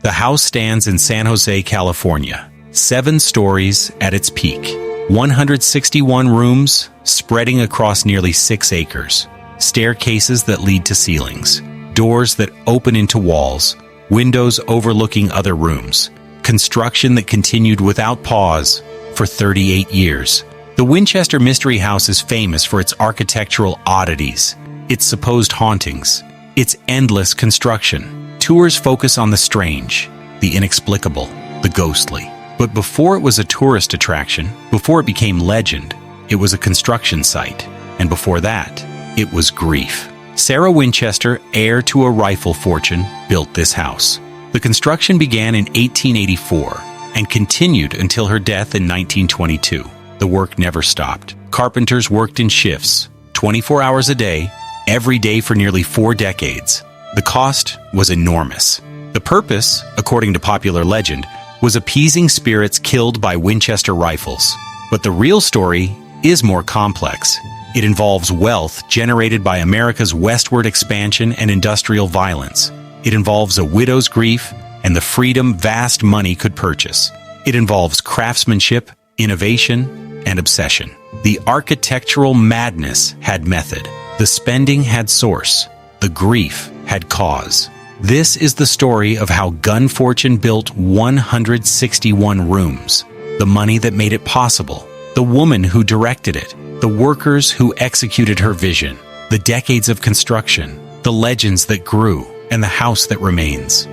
The house stands in San Jose, California. 7 stories at its peak. 161 rooms spreading across nearly 6 acres. Staircases that lead to ceilings. Doors that open into walls. Windows overlooking other rooms. Construction that continued without pause for 38 years. The Winchester Mystery House is famous for its architectural oddities, its supposed hauntings, its endless construction. Tours focus on the strange, the inexplicable, the ghostly. But before it was a tourist attraction, before it became legend, it was a construction site. And before that, it was grief. Sarah Winchester, heir to a rifle fortune, built this house. The construction began in 1884 and continued until her death in 1922. The work never stopped. Carpenters worked in shifts, 24 hours a day, every day for nearly 4 decades. The cost was enormous. The purpose, according to popular legend, was appeasing spirits killed by Winchester rifles. But the real story is more complex. It involves wealth generated by America's westward expansion and industrial violence. It involves a widow's grief and the freedom vast money could purchase. It involves craftsmanship, innovation, and obsession. The architectural madness had method. The spending had source. The grief had cause. This is the story of how Gun Fortune built 161 rooms. The money that made it possible. The woman who directed it. The workers who executed her vision. The decades of construction. The legends that grew. And the house that remains.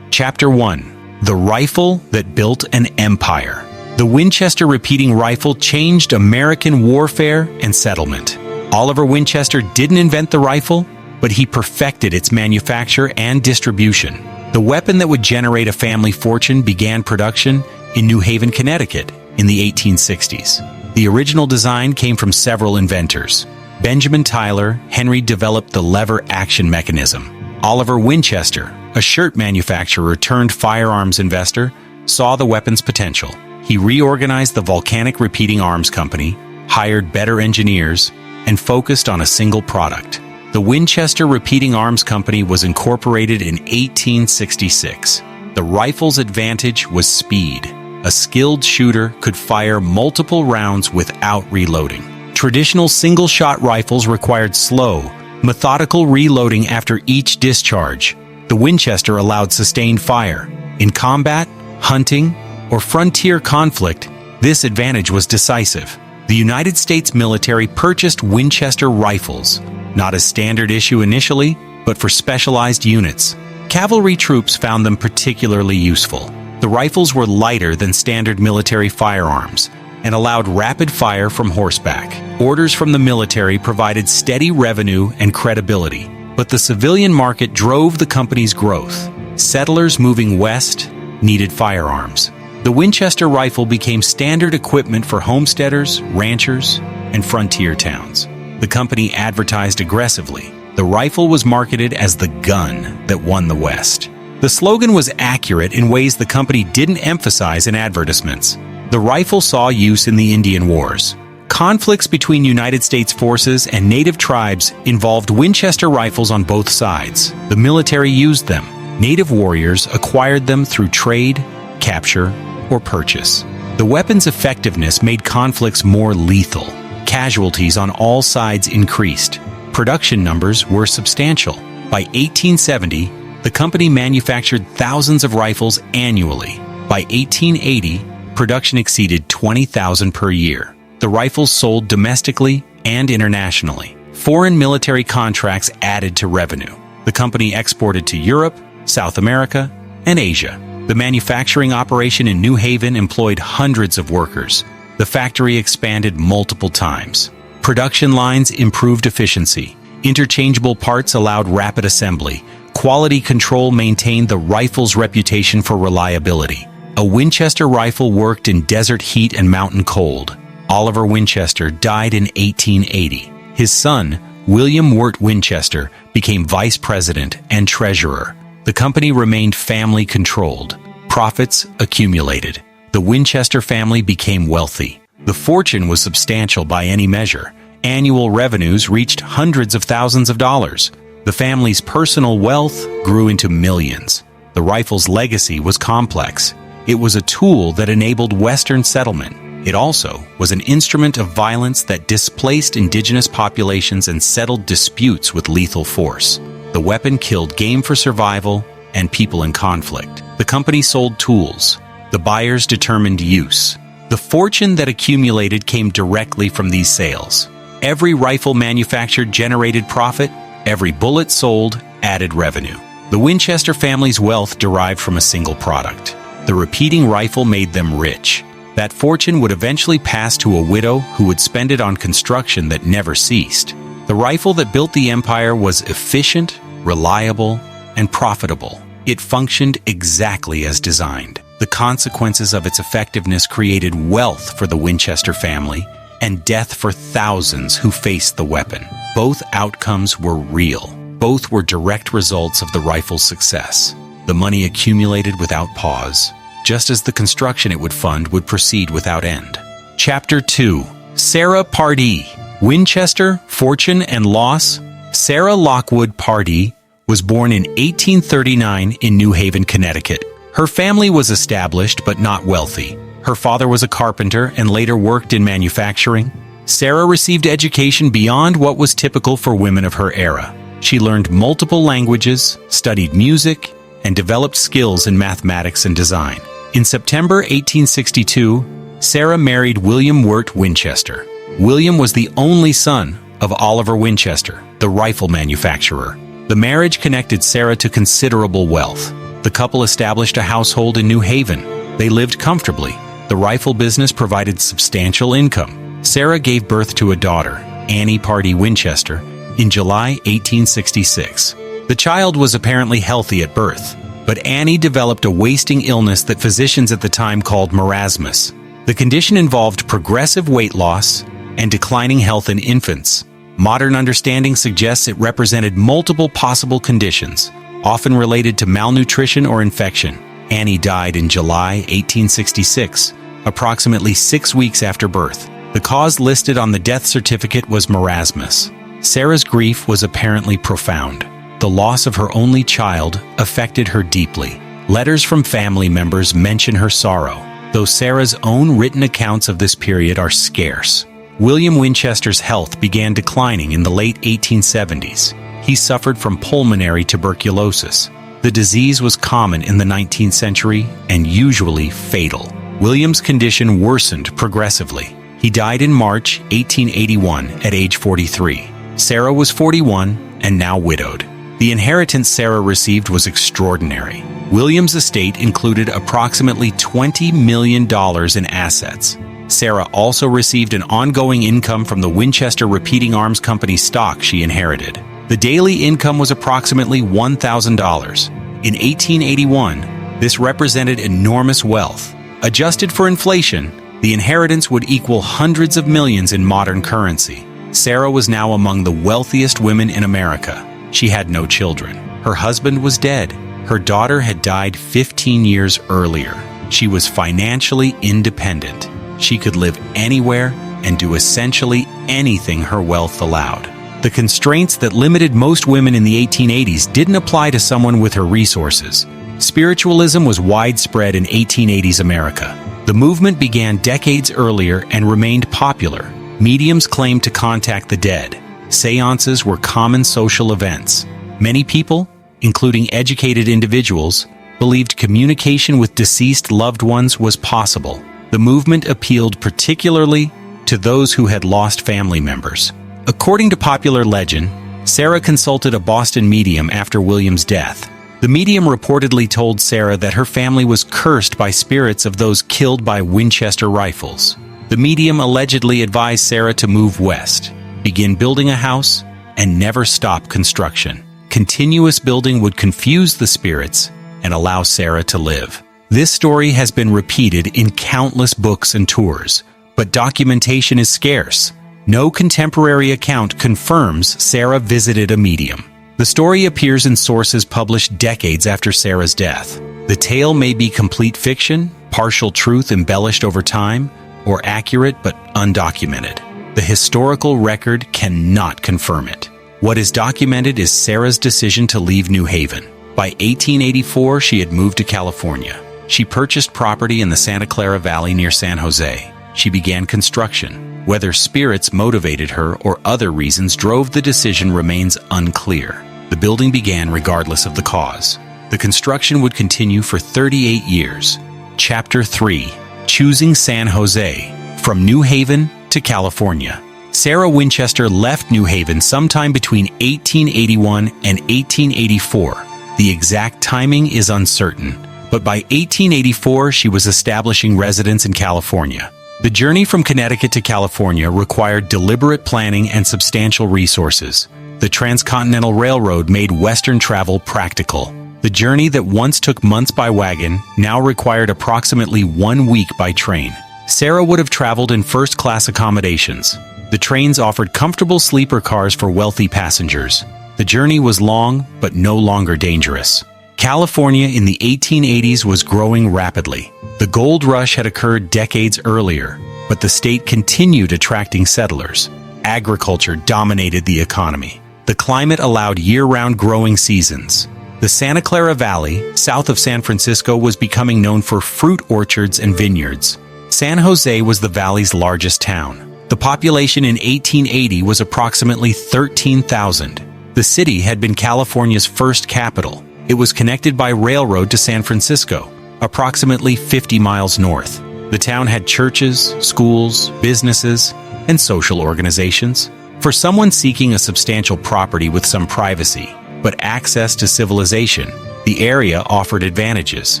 Chapter 1. The Rifle That Built an Empire. The Winchester repeating rifle changed American warfare and settlement. Oliver Winchester didn't invent the rifle, but he perfected its manufacture and distribution. The weapon that would generate a family fortune began production in New Haven, Connecticut in the 1860s. The original design came from several inventors. Benjamin Tyler, Henry developed the lever action mechanism. Oliver Winchester, a shirt manufacturer turned firearms investor, saw the weapon's potential. He reorganized the Volcanic Repeating Arms Company, hired better engineers, and focused on a single product. The Winchester Repeating Arms Company was incorporated in 1866. The rifle's advantage was speed. A skilled shooter could fire multiple rounds without reloading. Traditional single-shot rifles required slow, methodical reloading after each discharge. The Winchester allowed sustained fire. In combat, hunting, or frontier conflict, this advantage was decisive. The United States military purchased Winchester rifles, not as standard issue initially, but for specialized units. Cavalry troops found them particularly useful. The rifles were lighter than standard military firearms and allowed rapid fire from horseback. Orders from the military provided steady revenue and credibility, but the civilian market drove the company's growth. Settlers moving west needed firearms. The Winchester rifle became standard equipment for homesteaders, ranchers, and frontier towns. The company advertised aggressively. The rifle was marketed as the gun that won the West. The slogan was accurate in ways the company didn't emphasize in advertisements. The rifle saw use in the Indian Wars. Conflicts between United States forces and native tribes involved Winchester rifles on both sides. The military used them. Native warriors acquired them through trade, capture, or purchase. The weapon's effectiveness made conflicts more lethal. Casualties on all sides increased. Production numbers were substantial. By 1870, the company manufactured thousands of rifles annually. By 1880, production exceeded 20,000 per year. The rifles sold domestically and internationally. Foreign military contracts added to revenue. The company exported to Europe, South America, and Asia. The manufacturing operation in New Haven employed hundreds of workers. The factory expanded multiple times. Production lines improved efficiency. Interchangeable parts allowed rapid assembly. Quality control maintained the rifle's reputation for reliability. A Winchester rifle worked in desert heat and mountain cold. Oliver Winchester died in 1880. His son, William Wirt Winchester, became vice president and treasurer. The company remained family-controlled. Profits accumulated. The Winchester family became wealthy. The fortune was substantial by any measure. Annual revenues reached hundreds of thousands of dollars. The family's personal wealth grew into millions. The rifle's legacy was complex. It was a tool that enabled Western settlement. It also was an instrument of violence that displaced indigenous populations and settled disputes with lethal force. The weapon killed game for survival and people in conflict. The company sold tools. The buyers determined use. The fortune that accumulated came directly from these sales. Every rifle manufactured generated profit. Every bullet sold added revenue. The Winchester family's wealth derived from a single product. The repeating rifle made them rich. That fortune would eventually pass to a widow who would spend it on construction that never ceased. The rifle that built the empire was efficient, reliable, and profitable. It functioned exactly as designed. The consequences of its effectiveness created wealth for the Winchester family and death for thousands who faced the weapon. Both outcomes were real. Both were direct results of the rifle's success. The money accumulated without pause, just as the construction it would fund would proceed without end. Chapter 2. Sarah Pardee. Winchester, Fortune and Loss. Sarah Lockwood Pardee was born in 1839 in New Haven, Connecticut. Her family was established but not wealthy. Her father was a carpenter and later worked in manufacturing. Sarah received education beyond what was typical for women of her era. She learned multiple languages, studied music, and developed skills in mathematics and design. In September 1862, Sarah married William Wirt Winchester. William was the only son of Oliver Winchester, the rifle manufacturer. The marriage connected Sarah to considerable wealth. The couple established a household in New Haven. They lived comfortably. The rifle business provided substantial income. Sarah gave birth to a daughter, Annie Pardee Winchester, in July 1866. The child was apparently healthy at birth, but Annie developed a wasting illness that physicians at the time called marasmus. The condition involved progressive weight loss and declining health in infants. Modern understanding suggests it represented multiple possible conditions, often related to malnutrition or infection. Annie died in July 1866, approximately 6 weeks after birth. The cause listed on the death certificate was marasmus. Sarah's grief was apparently profound. The loss of her only child affected her deeply. Letters from family members mention her sorrow, though Sarah's own written accounts of this period are scarce. William Winchester's health began declining in the late 1870s. He suffered from pulmonary tuberculosis. The disease was common in the 19th century and usually fatal. William's condition worsened progressively. He died in March 1881 at age 43. Sarah was 41 and now widowed. The inheritance Sarah received was extraordinary. William's estate included approximately $20 million in assets. Sarah also received an ongoing income from the Winchester Repeating Arms Company stock she inherited. The daily income was approximately $1,000. In 1881, this represented enormous wealth. Adjusted for inflation, the inheritance would equal hundreds of millions in modern currency. Sarah was now among the wealthiest women in America. She had no children. Her husband was dead. Her daughter had died 15 years earlier. She was financially independent. She could live anywhere and do essentially anything her wealth allowed. The constraints that limited most women in the 1880s didn't apply to someone with her resources. Spiritualism was widespread in 1880s America. The movement began decades earlier and remained popular. Mediums claimed to contact the dead. Seances were common social events. Many people, including educated individuals, believed communication with deceased loved ones was possible. The movement appealed particularly to those who had lost family members. According to popular legend, Sarah consulted a Boston medium after William's death. The medium reportedly told Sarah that her family was cursed by spirits of those killed by Winchester rifles. The medium allegedly advised Sarah to move west, begin building a house, and never stop construction. Continuous building would confuse the spirits and allow Sarah to live. This story has been repeated in countless books and tours, but documentation is scarce. No contemporary account confirms Sarah visited a medium. The story appears in sources published decades after Sarah's death. The tale may be complete fiction, partial truth embellished over time, or accurate but undocumented. The historical record cannot confirm it. What is documented is Sarah's decision to leave New Haven. By 1884, she had moved to California. She purchased property in the Santa Clara Valley near San Jose. She began construction. Whether spirits motivated her or other reasons drove the decision remains unclear. The building began regardless of the cause. The construction would continue for 38 years. Chapter 3. Choosing San Jose. From New Haven to California. Sarah Winchester left New Haven sometime between 1881 and 1884. The exact timing is uncertain, but by 1884 she was establishing residence in California. The journey from Connecticut to California required deliberate planning and substantial resources. The Transcontinental Railroad made Western travel practical. The journey that once took months by wagon now required approximately 1 week by train. Sarah would have traveled in first-class accommodations. The trains offered comfortable sleeper cars for wealthy passengers. The journey was long, but no longer dangerous. California in the 1880s was growing rapidly. The gold rush had occurred decades earlier, but the state continued attracting settlers. Agriculture dominated the economy. The climate allowed year-round growing seasons. The Santa Clara Valley, south of San Francisco, was becoming known for fruit orchards and vineyards. San Jose was the valley's largest town. The population in 1880 was approximately 13,000. The city had been California's first capital. It was connected by railroad to San Francisco, approximately 50 miles north. The town had churches, schools, businesses, and social organizations. For someone seeking a substantial property with some privacy, but access to civilization, the area offered advantages.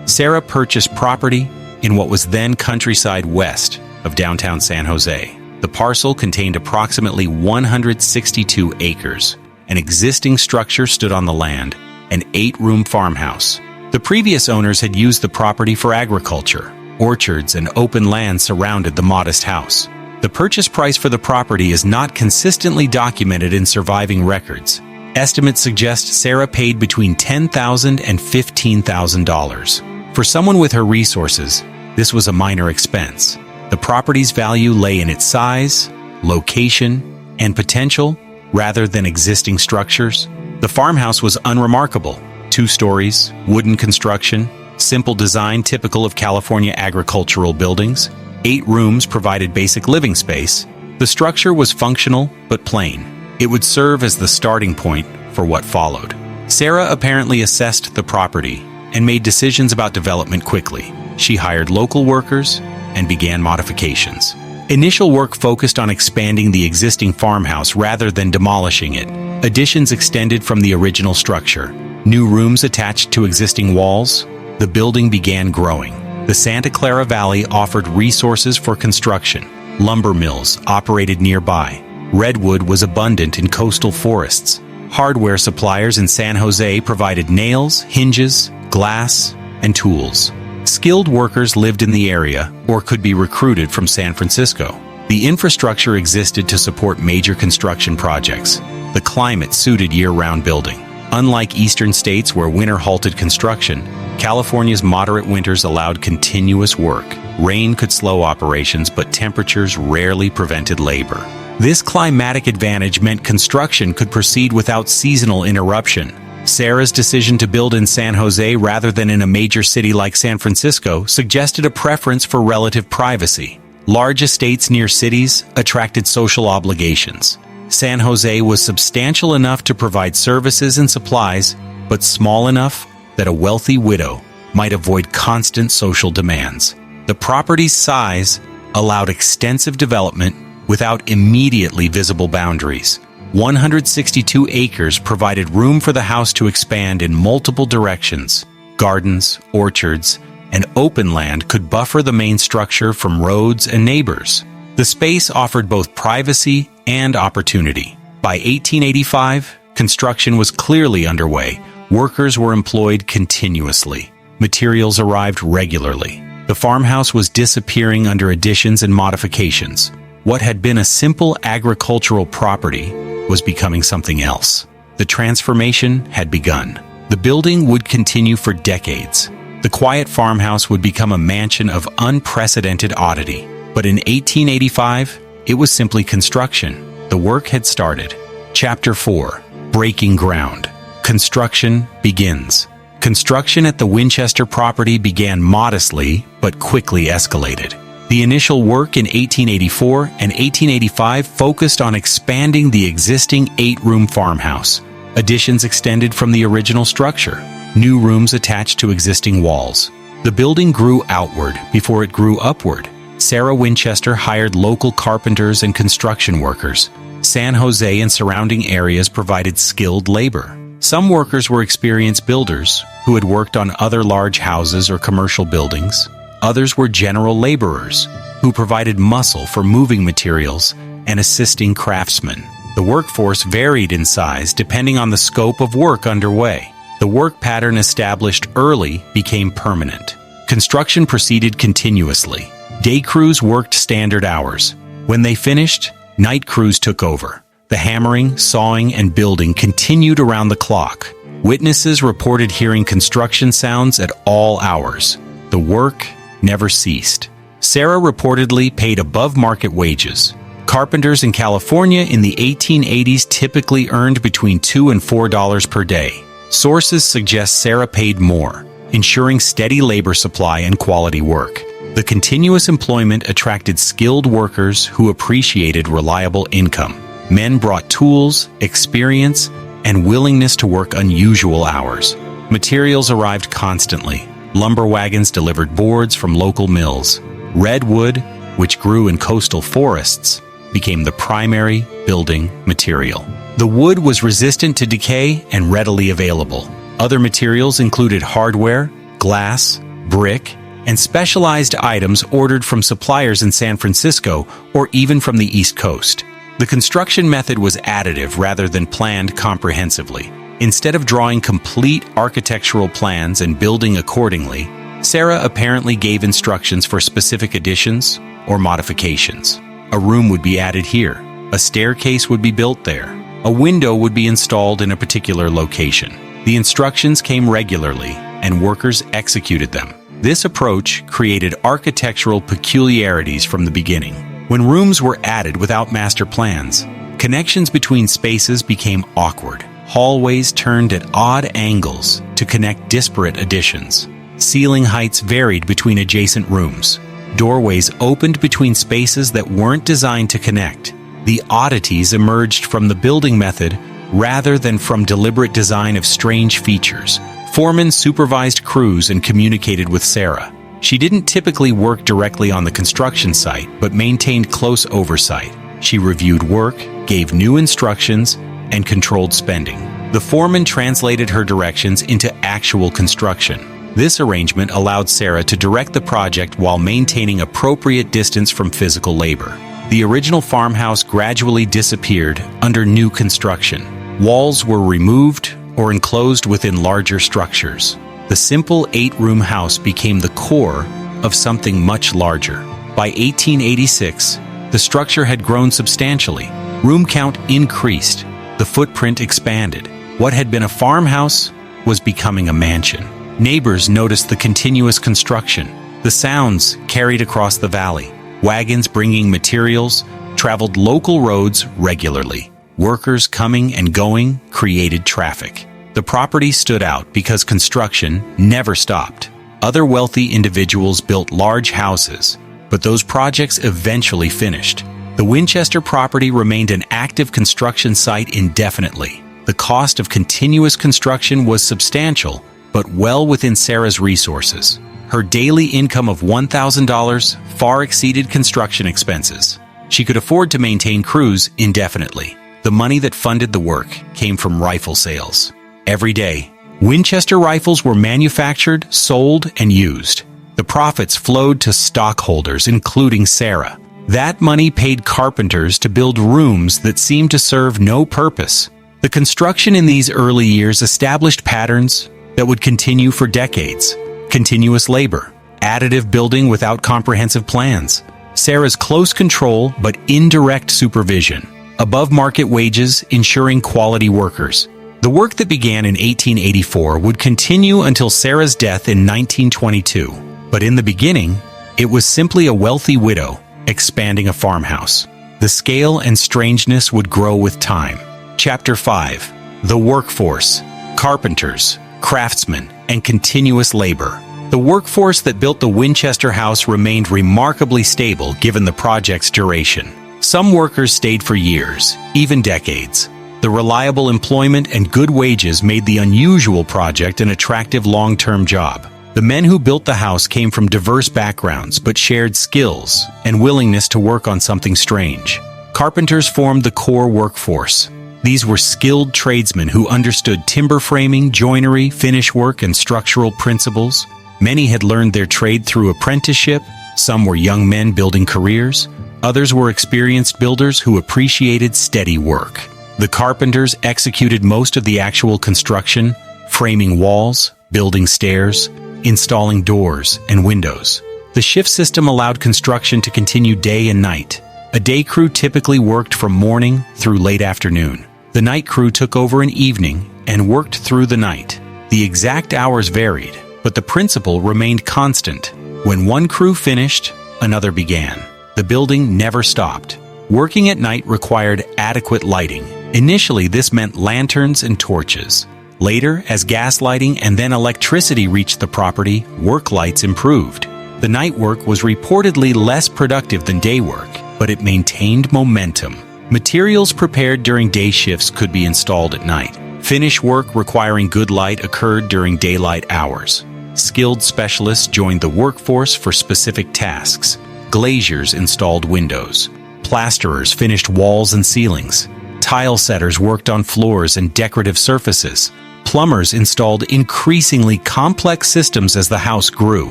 Sarah purchased property in what was then countryside west of downtown San Jose. The parcel contained approximately 162 acres. An existing structure stood on the land, an 8-room farmhouse. The previous owners had used the property for agriculture. Orchards and open land surrounded the modest house. The purchase price for the property is not consistently documented in surviving records. Estimates suggest Sarah paid between $10,000 and $15,000. For someone with her resources, this was a minor expense. The property's value lay in its size, location, and potential, rather than existing structures. The farmhouse was unremarkable. 2 stories, wooden construction, simple design typical of California agricultural buildings. 8 rooms provided basic living space. The structure was functional but plain. It would serve as the starting point for what followed. Sarah apparently assessed the property and made decisions about development quickly. She hired local workers and began modifications. Initial work focused on expanding the existing farmhouse rather than demolishing it. Additions extended from the original structure. New rooms attached to existing walls. The building began growing. The Santa Clara Valley offered resources for construction. Lumber mills operated nearby. Redwood was abundant in coastal forests. Hardware suppliers in San Jose provided nails, hinges, glass, and tools. Skilled workers lived in the area or could be recruited from San Francisco. The infrastructure existed to support major construction projects. The climate suited year-round building. Unlike eastern states where winter halted construction, California's moderate winters allowed continuous work. Rain could slow operations, but temperatures rarely prevented labor. This climatic advantage meant construction could proceed without seasonal interruption. Sarah's decision to build in San Jose rather than in a major city like San Francisco suggested a preference for relative privacy. Large estates near cities attracted social obligations. San Jose was substantial enough to provide services and supplies, but small enough that a wealthy widow might avoid constant social demands. The property's size allowed extensive development without immediately visible boundaries. 162 acres provided room for the house to expand in multiple directions. Gardens, orchards, and open land could buffer the main structure from roads and neighbors. The space offered both privacy and opportunity. By 1885, construction was clearly underway. Workers were employed continuously. Materials arrived regularly. The farmhouse was disappearing under additions and modifications. What had been a simple agricultural property was becoming something else. The transformation had begun. The building would continue for decades. The quiet farmhouse would become a mansion of unprecedented oddity. But in 1885, it was simply construction. The work had started. Chapter 4. Breaking Ground. Construction begins. Construction at the Winchester property began modestly, but quickly escalated. The initial work in 1884 and 1885 focused on expanding the existing 8-room farmhouse. Additions extended from the original structure. New rooms attached to existing walls. The building grew outward before it grew upward. Sarah Winchester hired local carpenters and construction workers. San Jose and surrounding areas provided skilled labor. Some workers were experienced builders who had worked on other large houses or commercial buildings. Others were general laborers who provided muscle for moving materials and assisting craftsmen. The workforce varied in size depending on the scope of work underway. The work pattern established early became permanent. Construction proceeded continuously. Day crews worked standard hours. When they finished, night crews took over. The hammering, sawing, and building continued around the clock. Witnesses reported hearing construction sounds at all hours. The work never ceased. Sarah reportedly paid above-market wages. Carpenters in California in the 1880s typically earned between $2 and $4 per day. Sources suggest Sarah paid more, ensuring steady labor supply and quality work. The continuous employment attracted skilled workers who appreciated reliable income. Men brought tools, experience, and willingness to work unusual hours. Materials arrived constantly. Lumber wagons delivered boards from local mills. Redwood, which grew in coastal forests, became the primary building material. The wood was resistant to decay and readily available. Other materials included hardware, glass, brick, and specialized items ordered from suppliers in San Francisco or even from the East Coast. The construction method was additive rather than planned comprehensively. Instead of drawing complete architectural plans and building accordingly, Sarah apparently gave instructions for specific additions or modifications. A room would be added here, a staircase would be built there, a window would be installed in a particular location. The instructions came regularly, and workers executed them. This approach created architectural peculiarities from the beginning. When rooms were added without master plans, connections between spaces became awkward. Hallways turned at odd angles to connect disparate additions. Ceiling heights varied between adjacent rooms. Doorways opened between spaces that weren't designed to connect. The oddities emerged from the building method rather than from deliberate design of strange features. Foremen supervised crews and communicated with Sarah. She didn't typically work directly on the construction site, but maintained close oversight. She reviewed work, gave new instructions, and controlled spending. The foreman translated her directions into actual construction. This arrangement allowed Sarah to direct the project while maintaining appropriate distance from physical labor. The original farmhouse gradually disappeared under new construction. Walls were removed or enclosed within larger structures. The simple 8-room house became the core of something much larger. By 1886, the structure had grown substantially. Room count increased. The footprint expanded. What had been a farmhouse was becoming a mansion. Neighbors noticed the continuous construction. The sounds carried across the valley. Wagons bringing materials traveled local roads regularly. Workers coming and going created traffic. The property stood out because construction never stopped. Other wealthy individuals built large houses, but those projects eventually finished. The Winchester property remained an active construction site indefinitely. The cost of continuous construction was substantial, but well within Sarah's resources. Her daily income of $1,000 far exceeded construction expenses. She could afford to maintain crews indefinitely. The money that funded the work came from rifle sales. Every day, Winchester rifles were manufactured, sold, and used. The profits flowed to stockholders, including Sarah. That money paid carpenters to build rooms that seemed to serve no purpose. The construction in these early years established patterns that would continue for decades. Continuous labor, additive building without comprehensive plans, Sarah's close control but indirect supervision, above-market wages ensuring quality workers. The work that began in 1884 would continue until Sarah's death in 1922. But in the beginning, it was simply a wealthy widow expanding a farmhouse. The scale and strangeness would grow with time. Chapter 5. The Workforce. carpenters, craftsmen, and continuous labor. The workforce that built the Winchester house remained remarkably stable given the project's duration. Some workers stayed for years, even decades. The reliable employment and good wages made the unusual project an attractive long-term job. The men who built the house came from diverse backgrounds but shared skills and willingness to work on something strange. Carpenters formed the core workforce. These were skilled tradesmen who understood timber framing, joinery, finish work, and structural principles. Many had learned their trade through apprenticeship. Some were young men building careers. Others were experienced builders who appreciated steady work. The carpenters executed most of the actual construction, framing walls, building stairs, installing doors and windows. The shift system allowed construction to continue day and night. A day crew typically worked from morning through late afternoon. The night crew took over in evening and worked through the night. The exact hours varied, but the principle remained constant. When one crew finished, another began. The building never stopped. Working at night required adequate lighting. Initially, this meant lanterns and torches. Later, as gas lighting and then electricity reached the property, work lights improved. The night work was reportedly less productive than day work, but it maintained momentum. Materials prepared during day shifts could be installed at night. Finish work requiring good light occurred during daylight hours. Skilled specialists joined the workforce for specific tasks. Glaziers installed windows. Plasterers finished walls and ceilings. Tile setters worked on floors and decorative surfaces. Plumbers installed increasingly complex systems as the house grew.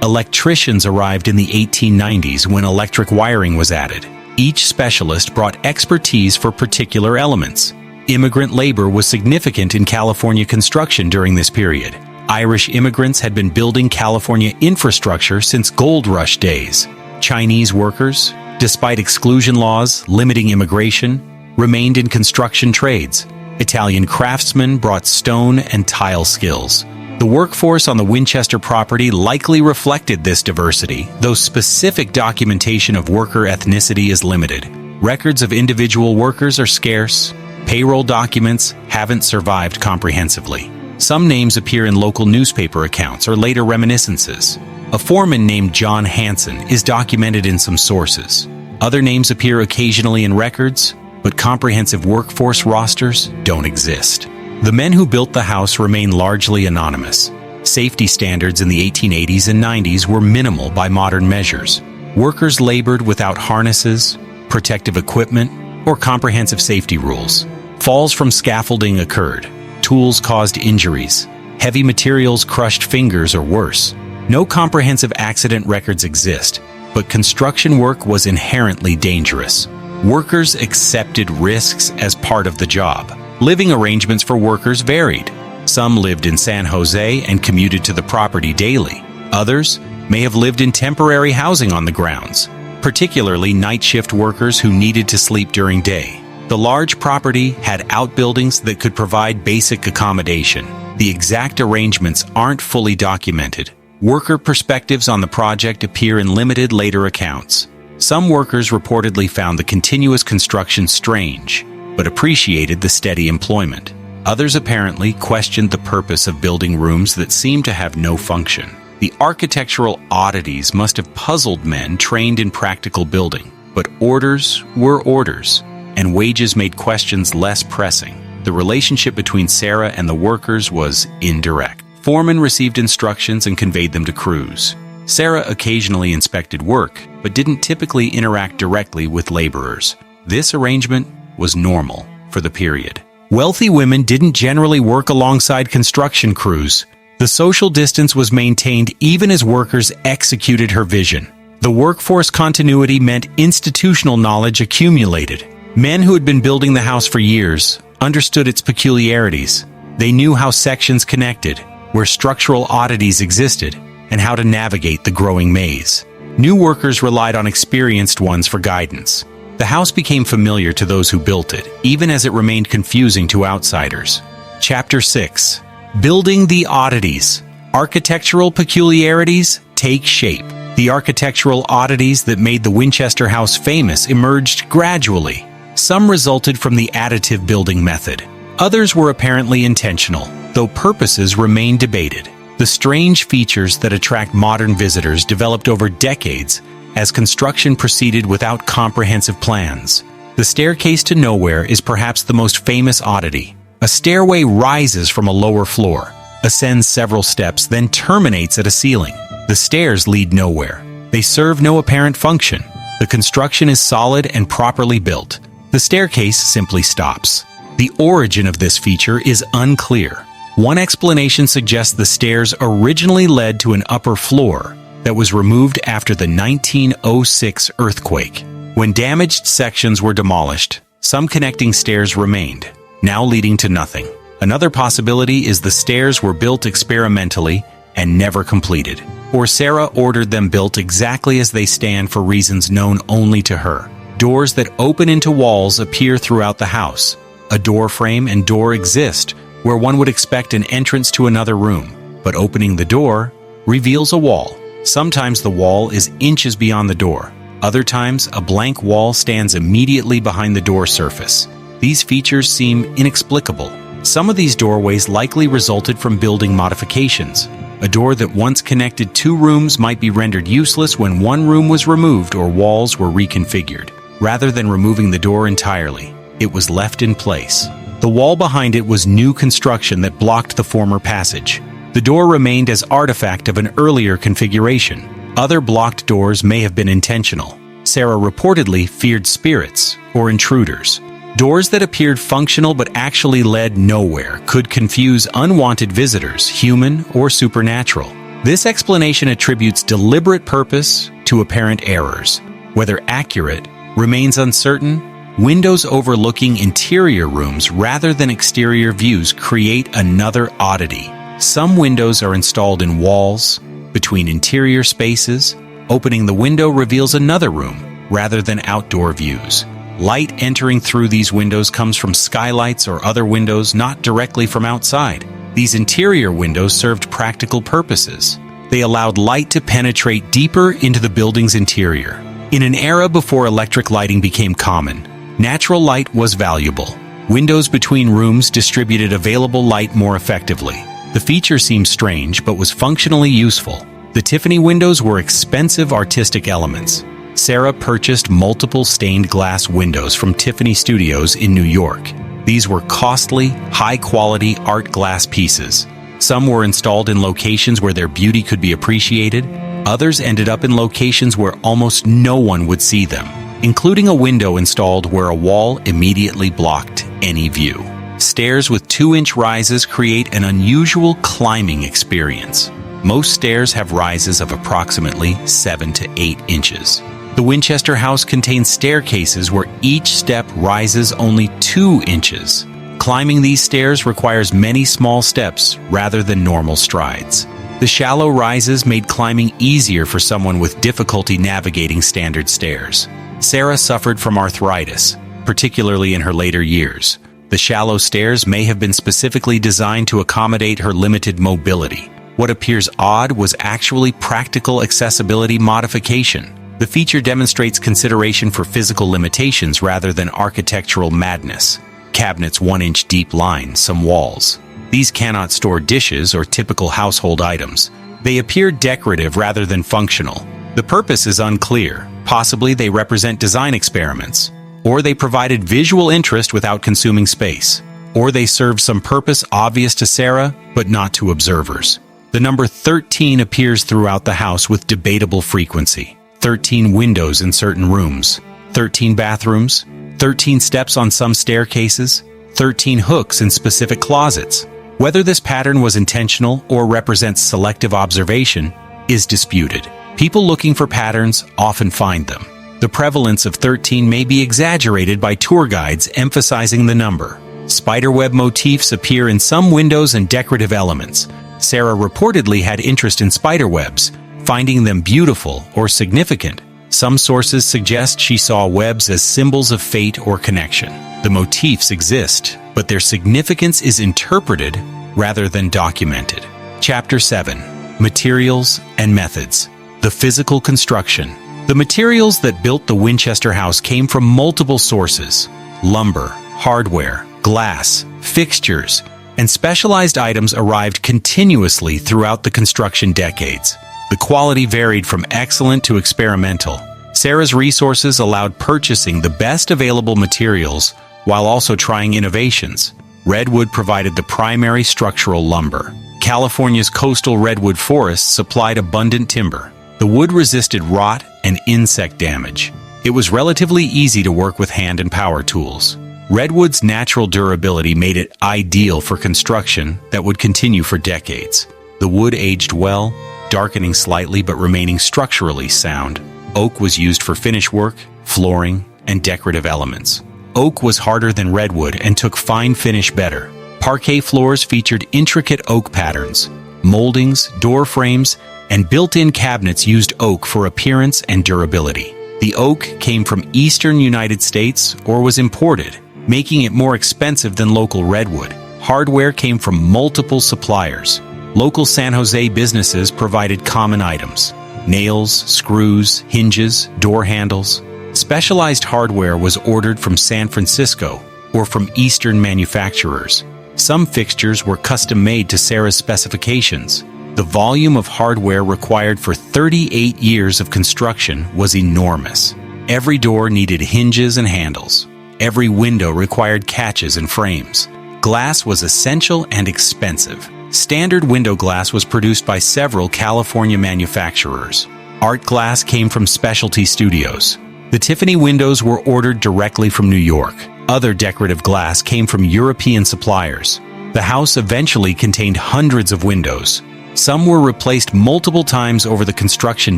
Electricians arrived in the 1890s when electric wiring was added. Each specialist brought expertise for particular elements. Immigrant labor was significant in California construction during this period. Irish immigrants had been building California infrastructure since gold rush days. Chinese workers, despite exclusion laws limiting immigration, remained in construction trades. Italian craftsmen brought stone and tile skills. The workforce on the Winchester property likely reflected this diversity, though specific documentation of worker ethnicity is limited. Records of individual workers are scarce. Payroll documents haven't survived comprehensively. Some names appear in local newspaper accounts or later reminiscences. A foreman named John Hanson is documented in some sources. Other names appear occasionally in records, but comprehensive workforce rosters don't exist. The men who built the house remain largely anonymous. Safety standards in the 1880s and 90s were minimal by modern measures. Workers labored without harnesses, protective equipment, or comprehensive safety rules. Falls from scaffolding occurred. Tools caused injuries. Heavy materials crushed fingers or worse. No comprehensive accident records exist, but construction work was inherently dangerous. Workers accepted risks as part of the job. Living arrangements for workers varied. Some lived in San Jose and commuted to the property daily. Others may have lived in temporary housing on the grounds, particularly night shift workers who needed to sleep during day. The large property had outbuildings that could provide basic accommodation. The exact arrangements aren't fully documented. Worker perspectives on the project appear in limited later accounts. Some workers reportedly found the continuous construction strange, but appreciated the steady employment. Others apparently questioned the purpose of building rooms that seemed to have no function. The architectural oddities must have puzzled men trained in practical building, but orders were orders, and wages made questions less pressing. The relationship between Sarah and the workers was indirect. Foremen received instructions and conveyed them to crews. Sarah occasionally inspected work, but didn't typically interact directly with laborers. This arrangement was normal for the period. Wealthy women didn't generally work alongside construction crews. The social distance was maintained even as workers executed her vision. The workforce continuity meant institutional knowledge accumulated. Men who had been building the house for years understood its peculiarities. They knew how sections connected, where structural oddities existed, and how to navigate the growing maze. New workers relied on experienced ones for guidance. The house became familiar to those who built it, even as it remained confusing to outsiders. Chapter 6. Building the Oddities. Architectural peculiarities take shape. The architectural oddities that made the Winchester house famous emerged gradually. Some resulted from the additive building method. Others were apparently intentional. though purposes remain debated. The strange features that attract modern visitors developed over decades as construction proceeded without comprehensive plans. The staircase to nowhere is perhaps the most famous oddity. A stairway rises from a lower floor, ascends several steps, then terminates at a ceiling. The stairs lead nowhere. They serve no apparent function. The construction is solid and properly built. The staircase simply stops. The origin of this feature is unclear. One explanation suggests the stairs originally led to an upper floor that was removed after the 1906 earthquake. When damaged sections were demolished, some connecting stairs remained, now leading to nothing. Another possibility is the stairs were built experimentally and never completed, or Sarah ordered them built exactly as they stand for reasons known only to her. Doors that open into walls appear throughout the house. A door frame and door exist where one would expect an entrance to another room, but opening the door reveals a wall. Sometimes the wall is inches beyond the door. Other times, a blank wall stands immediately behind the door surface. These features seem inexplicable. Some of these doorways likely resulted from building modifications. A door that once connected two rooms might be rendered useless when one room was removed or walls were reconfigured. Rather than removing the door entirely, it was left in place. The wall behind it was new construction that blocked the former passage. The door remained as artifact of an earlier configuration. Other blocked doors may have been intentional. Sarah reportedly feared spirits or intruders. Doors that appeared functional but actually led nowhere could confuse unwanted visitors, human or supernatural. This explanation attributes deliberate purpose to apparent errors. Whether accurate remains uncertain. Windows overlooking interior rooms rather than exterior views create another oddity. Some windows are installed in walls, between interior spaces. Opening the window reveals another room rather than outdoor views. Light entering through these windows comes from skylights or other windows, not directly from outside. These interior windows served practical purposes. They allowed light to penetrate deeper into the building's interior. In an era before electric lighting became common, natural light was valuable. Windows between rooms distributed available light more effectively. The feature seemed strange but was functionally useful. The Tiffany windows were expensive artistic elements. Sarah purchased multiple stained glass windows from Tiffany Studios in New York. These were costly, high-quality art glass pieces. Some were installed in locations where their beauty could be appreciated. Others ended up in locations where almost no one would see them, including a window installed where a wall immediately blocked any view. Stairs with 2-inch rises create an unusual climbing experience. Most stairs have rises of approximately 7 to 8 inches. The Winchester house contains staircases where each step rises only 2 inches. Climbing these stairs requires many small steps rather than normal strides. The shallow rises made climbing easier for someone with difficulty navigating standard stairs. Sarah suffered from arthritis, particularly in her later years. The shallow stairs may have been specifically designed to accommodate her limited mobility. What appears odd was actually practical accessibility modification. The feature demonstrates consideration for physical limitations rather than architectural madness. Cabinets 1-inch deep line some walls. These cannot store dishes or typical household items. They appear decorative rather than functional. The purpose is unclear. Possibly they represent design experiments, or they provided visual interest without consuming space, or they served some purpose obvious to Sarah but not to observers. The number 13 appears throughout the house with debatable frequency. 13 windows in certain rooms, 13 bathrooms, 13 steps on some staircases, 13 hooks in specific closets. Whether this pattern was intentional or represents selective observation is disputed. People looking for patterns often find them. The prevalence of 13 may be exaggerated by tour guides emphasizing the number. Spiderweb motifs appear in some windows and decorative elements. Sarah reportedly had interest in spiderwebs, finding them beautiful or significant. Some sources suggest she saw webs as symbols of fate or connection. The motifs exist, but their significance is interpreted rather than documented. Chapter 7. Materials and Methods. The physical construction. The materials that built the Winchester house came from multiple sources: lumber, hardware, glass, fixtures, and specialized items arrived continuously throughout the construction decades. The quality varied from excellent to experimental. Sarah's resources allowed purchasing the best available materials while also trying innovations. Redwood provided the primary structural lumber. California's coastal redwood forests supplied abundant timber. The wood resisted rot and insect damage. It was relatively easy to work with hand and power tools. Redwood's natural durability made it ideal for construction that would continue for decades. The wood aged well, darkening slightly but remaining structurally sound. Oak was used for finish work, flooring, and decorative elements. Oak was harder than redwood and took fine finish better. Parquet floors featured intricate oak patterns. Moldings, door frames, and built-in cabinets used oak for appearance and durability. The oak came from eastern United States or was imported, making it more expensive than local redwood. Hardware came from multiple suppliers. Local San Jose businesses provided common items: nails, screws, hinges, door handles. Specialized hardware was ordered from San Francisco or from Eastern manufacturers. Some fixtures were custom-made to Sarah's specifications. The volume of hardware required for 38 years of construction was enormous. Every door needed hinges and handles. Every window required catches and frames. Glass was essential and expensive. Standard window glass was produced by several California manufacturers. Art glass came from specialty studios. The Tiffany windows were ordered directly from New York. Other decorative glass came from European suppliers. The house eventually contained hundreds of windows. Some were replaced multiple times over the construction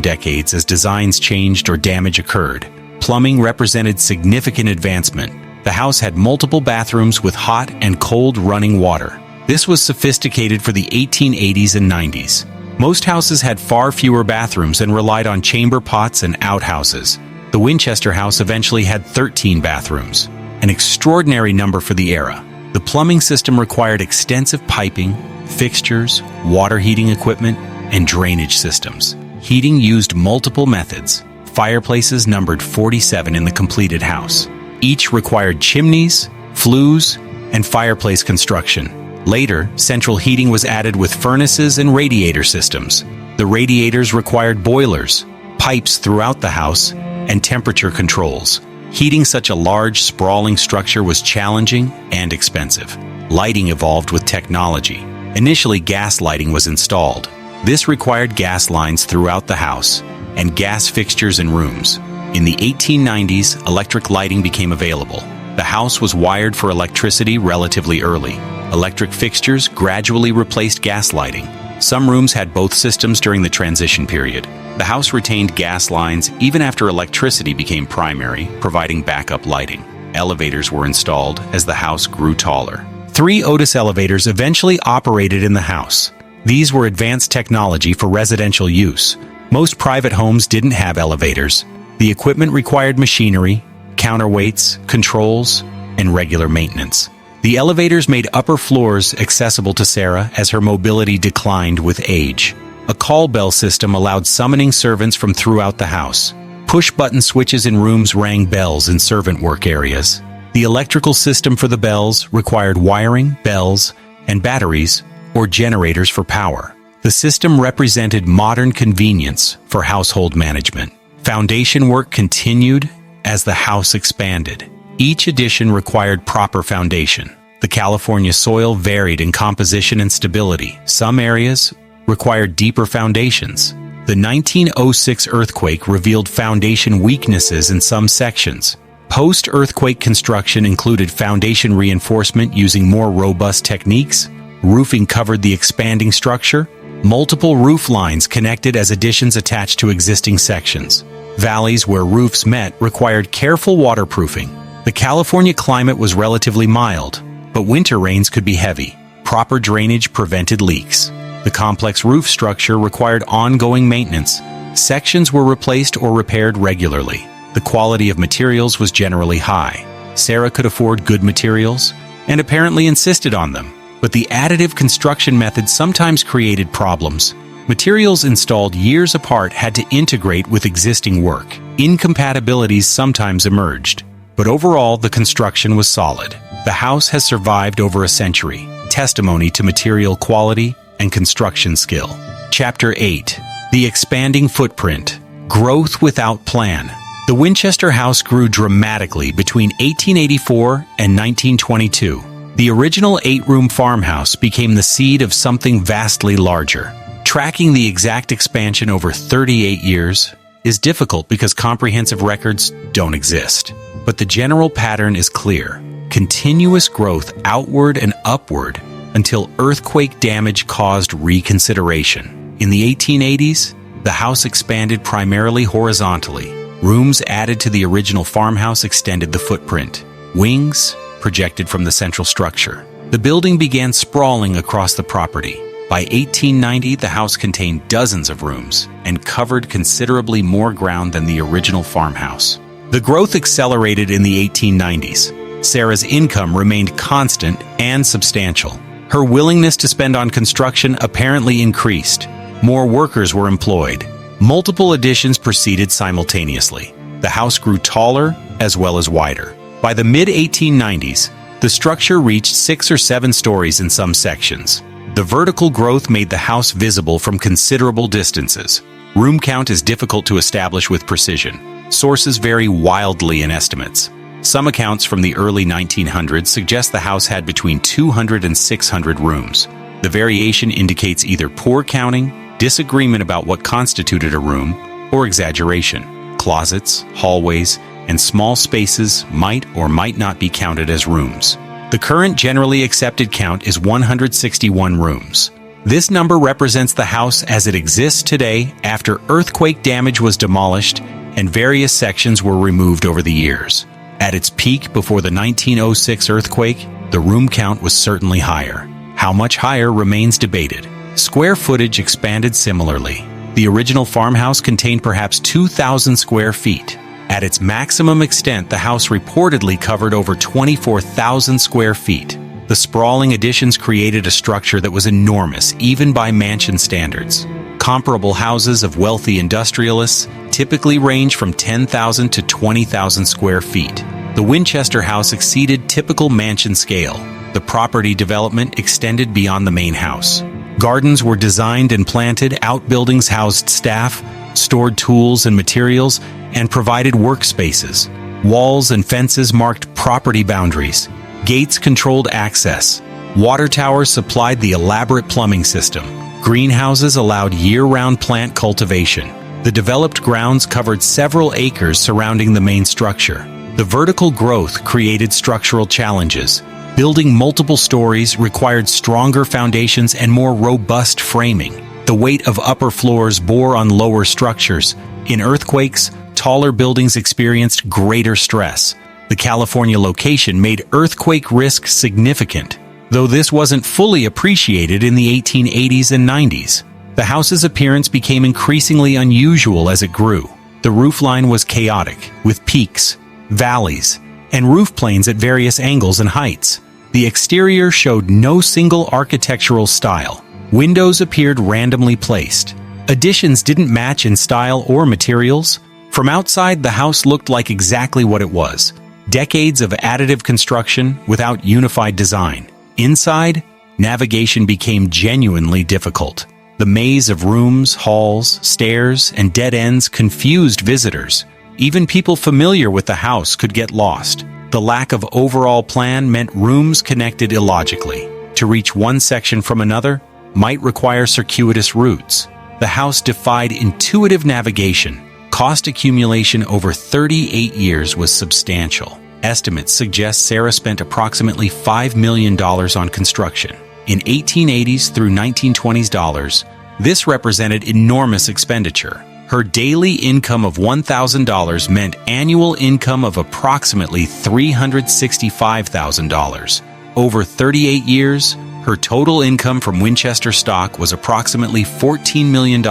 decades as designs changed or damage occurred. Plumbing represented significant advancement. The house had multiple bathrooms with hot and cold running water. This was sophisticated for the 1880s and 90s. Most houses had far fewer bathrooms and relied on chamber pots and outhouses. The Winchester house eventually had 13 bathrooms, an extraordinary number for the era. The plumbing system required extensive piping, fixtures, water heating equipment, and drainage systems. Heating used multiple methods. Fireplaces numbered 47 in the completed house. Each required chimneys, flues, and fireplace construction. Later, central heating was added with furnaces and radiator systems. The radiators required boilers, pipes throughout the house, and temperature controls. Heating such a large, sprawling structure was challenging and expensive. Lighting evolved with technology. Initially, gas lighting was installed. This required gas lines throughout the house and gas fixtures in rooms. In the 1890s, electric lighting became available. The house was wired for electricity relatively early. Electric fixtures gradually replaced gas lighting. Some rooms had both systems during the transition period. The house retained gas lines even after electricity became primary, providing backup lighting. Elevators were installed as the house grew taller. 3 Otis elevators eventually operated in the house. These were advanced technology for residential use. Most private homes didn't have elevators. The equipment required machinery, counterweights, controls, and regular maintenance. The elevators made upper floors accessible to Sarah as her mobility declined with age. A call bell system allowed summoning servants from throughout the house. Push-button switches in rooms rang bells in servant work areas. The electrical system for the bells required wiring, bells, and batteries, or generators for power. The system represented modern convenience for household management. Foundation work continued as the house expanded. Each addition required proper foundation. The California soil varied in composition and stability. Some areas required deeper foundations. The 1906 earthquake revealed foundation weaknesses in some sections. Post-earthquake construction included foundation reinforcement using more robust techniques. Roofing covered the expanding structure. Multiple roof lines connected as additions attached to existing sections. Valleys where roofs met required careful waterproofing. The California climate was relatively mild, but winter rains could be heavy. Proper drainage prevented leaks. The complex roof structure required ongoing maintenance. Sections were replaced or repaired regularly. The quality of materials was generally high. Sarah could afford good materials and apparently insisted on them, but the additive construction method sometimes created problems. Materials installed years apart had to integrate with existing work. Incompatibilities sometimes emerged, but overall the construction was solid. The house has survived over a century, testimony to material quality and construction skill. Chapter 8. The Expanding Footprint. Growth Without Plan. The Winchester house grew dramatically between 1884 and 1922. The original 8-room farmhouse became the seed of something vastly larger. Tracking the exact expansion over 38 years is difficult because comprehensive records don't exist. But the general pattern is clear: continuous growth outward and upward until earthquake damage caused reconsideration. In the 1880s, the house expanded primarily horizontally. Rooms added to the original farmhouse extended the footprint. Wings projected from the central structure. The building began sprawling across the property. By 1890, the house contained dozens of rooms and covered considerably more ground than the original farmhouse. The growth accelerated in the 1890s. Sarah's income remained constant and substantial. Her willingness to spend on construction apparently increased. More workers were employed. Multiple additions proceeded simultaneously. The house grew taller as well as wider. By the mid-1890s, the structure reached 6 or 7 stories in some sections. The vertical growth made the house visible from considerable distances. Room count is difficult to establish with precision. Sources vary wildly in estimates. Some accounts from the early 1900s suggest the house had between 200 and 600 rooms. The variation indicates either poor counting, disagreement about what constituted a room, or exaggeration. Closets, hallways, and small spaces might or might not be counted as rooms. The current generally accepted count is 161 rooms. This number represents the house as it exists today after earthquake damage was demolished and various sections were removed over the years. At its peak before the 1906 earthquake, the room count was certainly higher. How much higher remains debated. Square footage expanded similarly. The original farmhouse contained perhaps 2,000 square feet. At its maximum extent, the house reportedly covered over 24,000 square feet. The sprawling additions created a structure that was enormous, even by mansion standards. Comparable houses of wealthy industrialists typically range from 10,000 to 20,000 square feet. The Winchester house exceeded typical mansion scale. The property development extended beyond the main house. Gardens were designed and planted, outbuildings housed staff, stored tools and materials, and provided workspaces. Walls and fences marked property boundaries. Gates controlled access. Water towers supplied the elaborate plumbing system. Greenhouses allowed year-round plant cultivation. The developed grounds covered several acres surrounding the main structure. The vertical growth created structural challenges. Building multiple stories required stronger foundations and more robust framing. The weight of upper floors bore on lower structures. In earthquakes, taller buildings experienced greater stress. The California location made earthquake risk significant, though this wasn't fully appreciated in the 1880s and 90s. The house's appearance became increasingly unusual as it grew. The roofline was chaotic, with peaks, valleys, and roof planes at various angles and heights. The exterior showed no single architectural style. Windows appeared randomly placed. Additions didn't match in style or materials. From outside, the house looked like exactly what it was: decades of additive construction without unified design. Inside, navigation became genuinely difficult. The maze of rooms, halls, stairs, and dead ends confused visitors. Even people familiar with the house could get lost. The lack of overall plan meant rooms connected illogically. To reach one section from another might require circuitous routes. The house defied intuitive navigation. Cost accumulation over 38 years was substantial. Estimates suggest Sarah spent approximately $5 million on construction. In 1880s through 1920s dollars, this represented enormous expenditure. Her daily income of $1,000 meant annual income of approximately $365,000. Over 38 years, her total income from Winchester stock was approximately $14 million.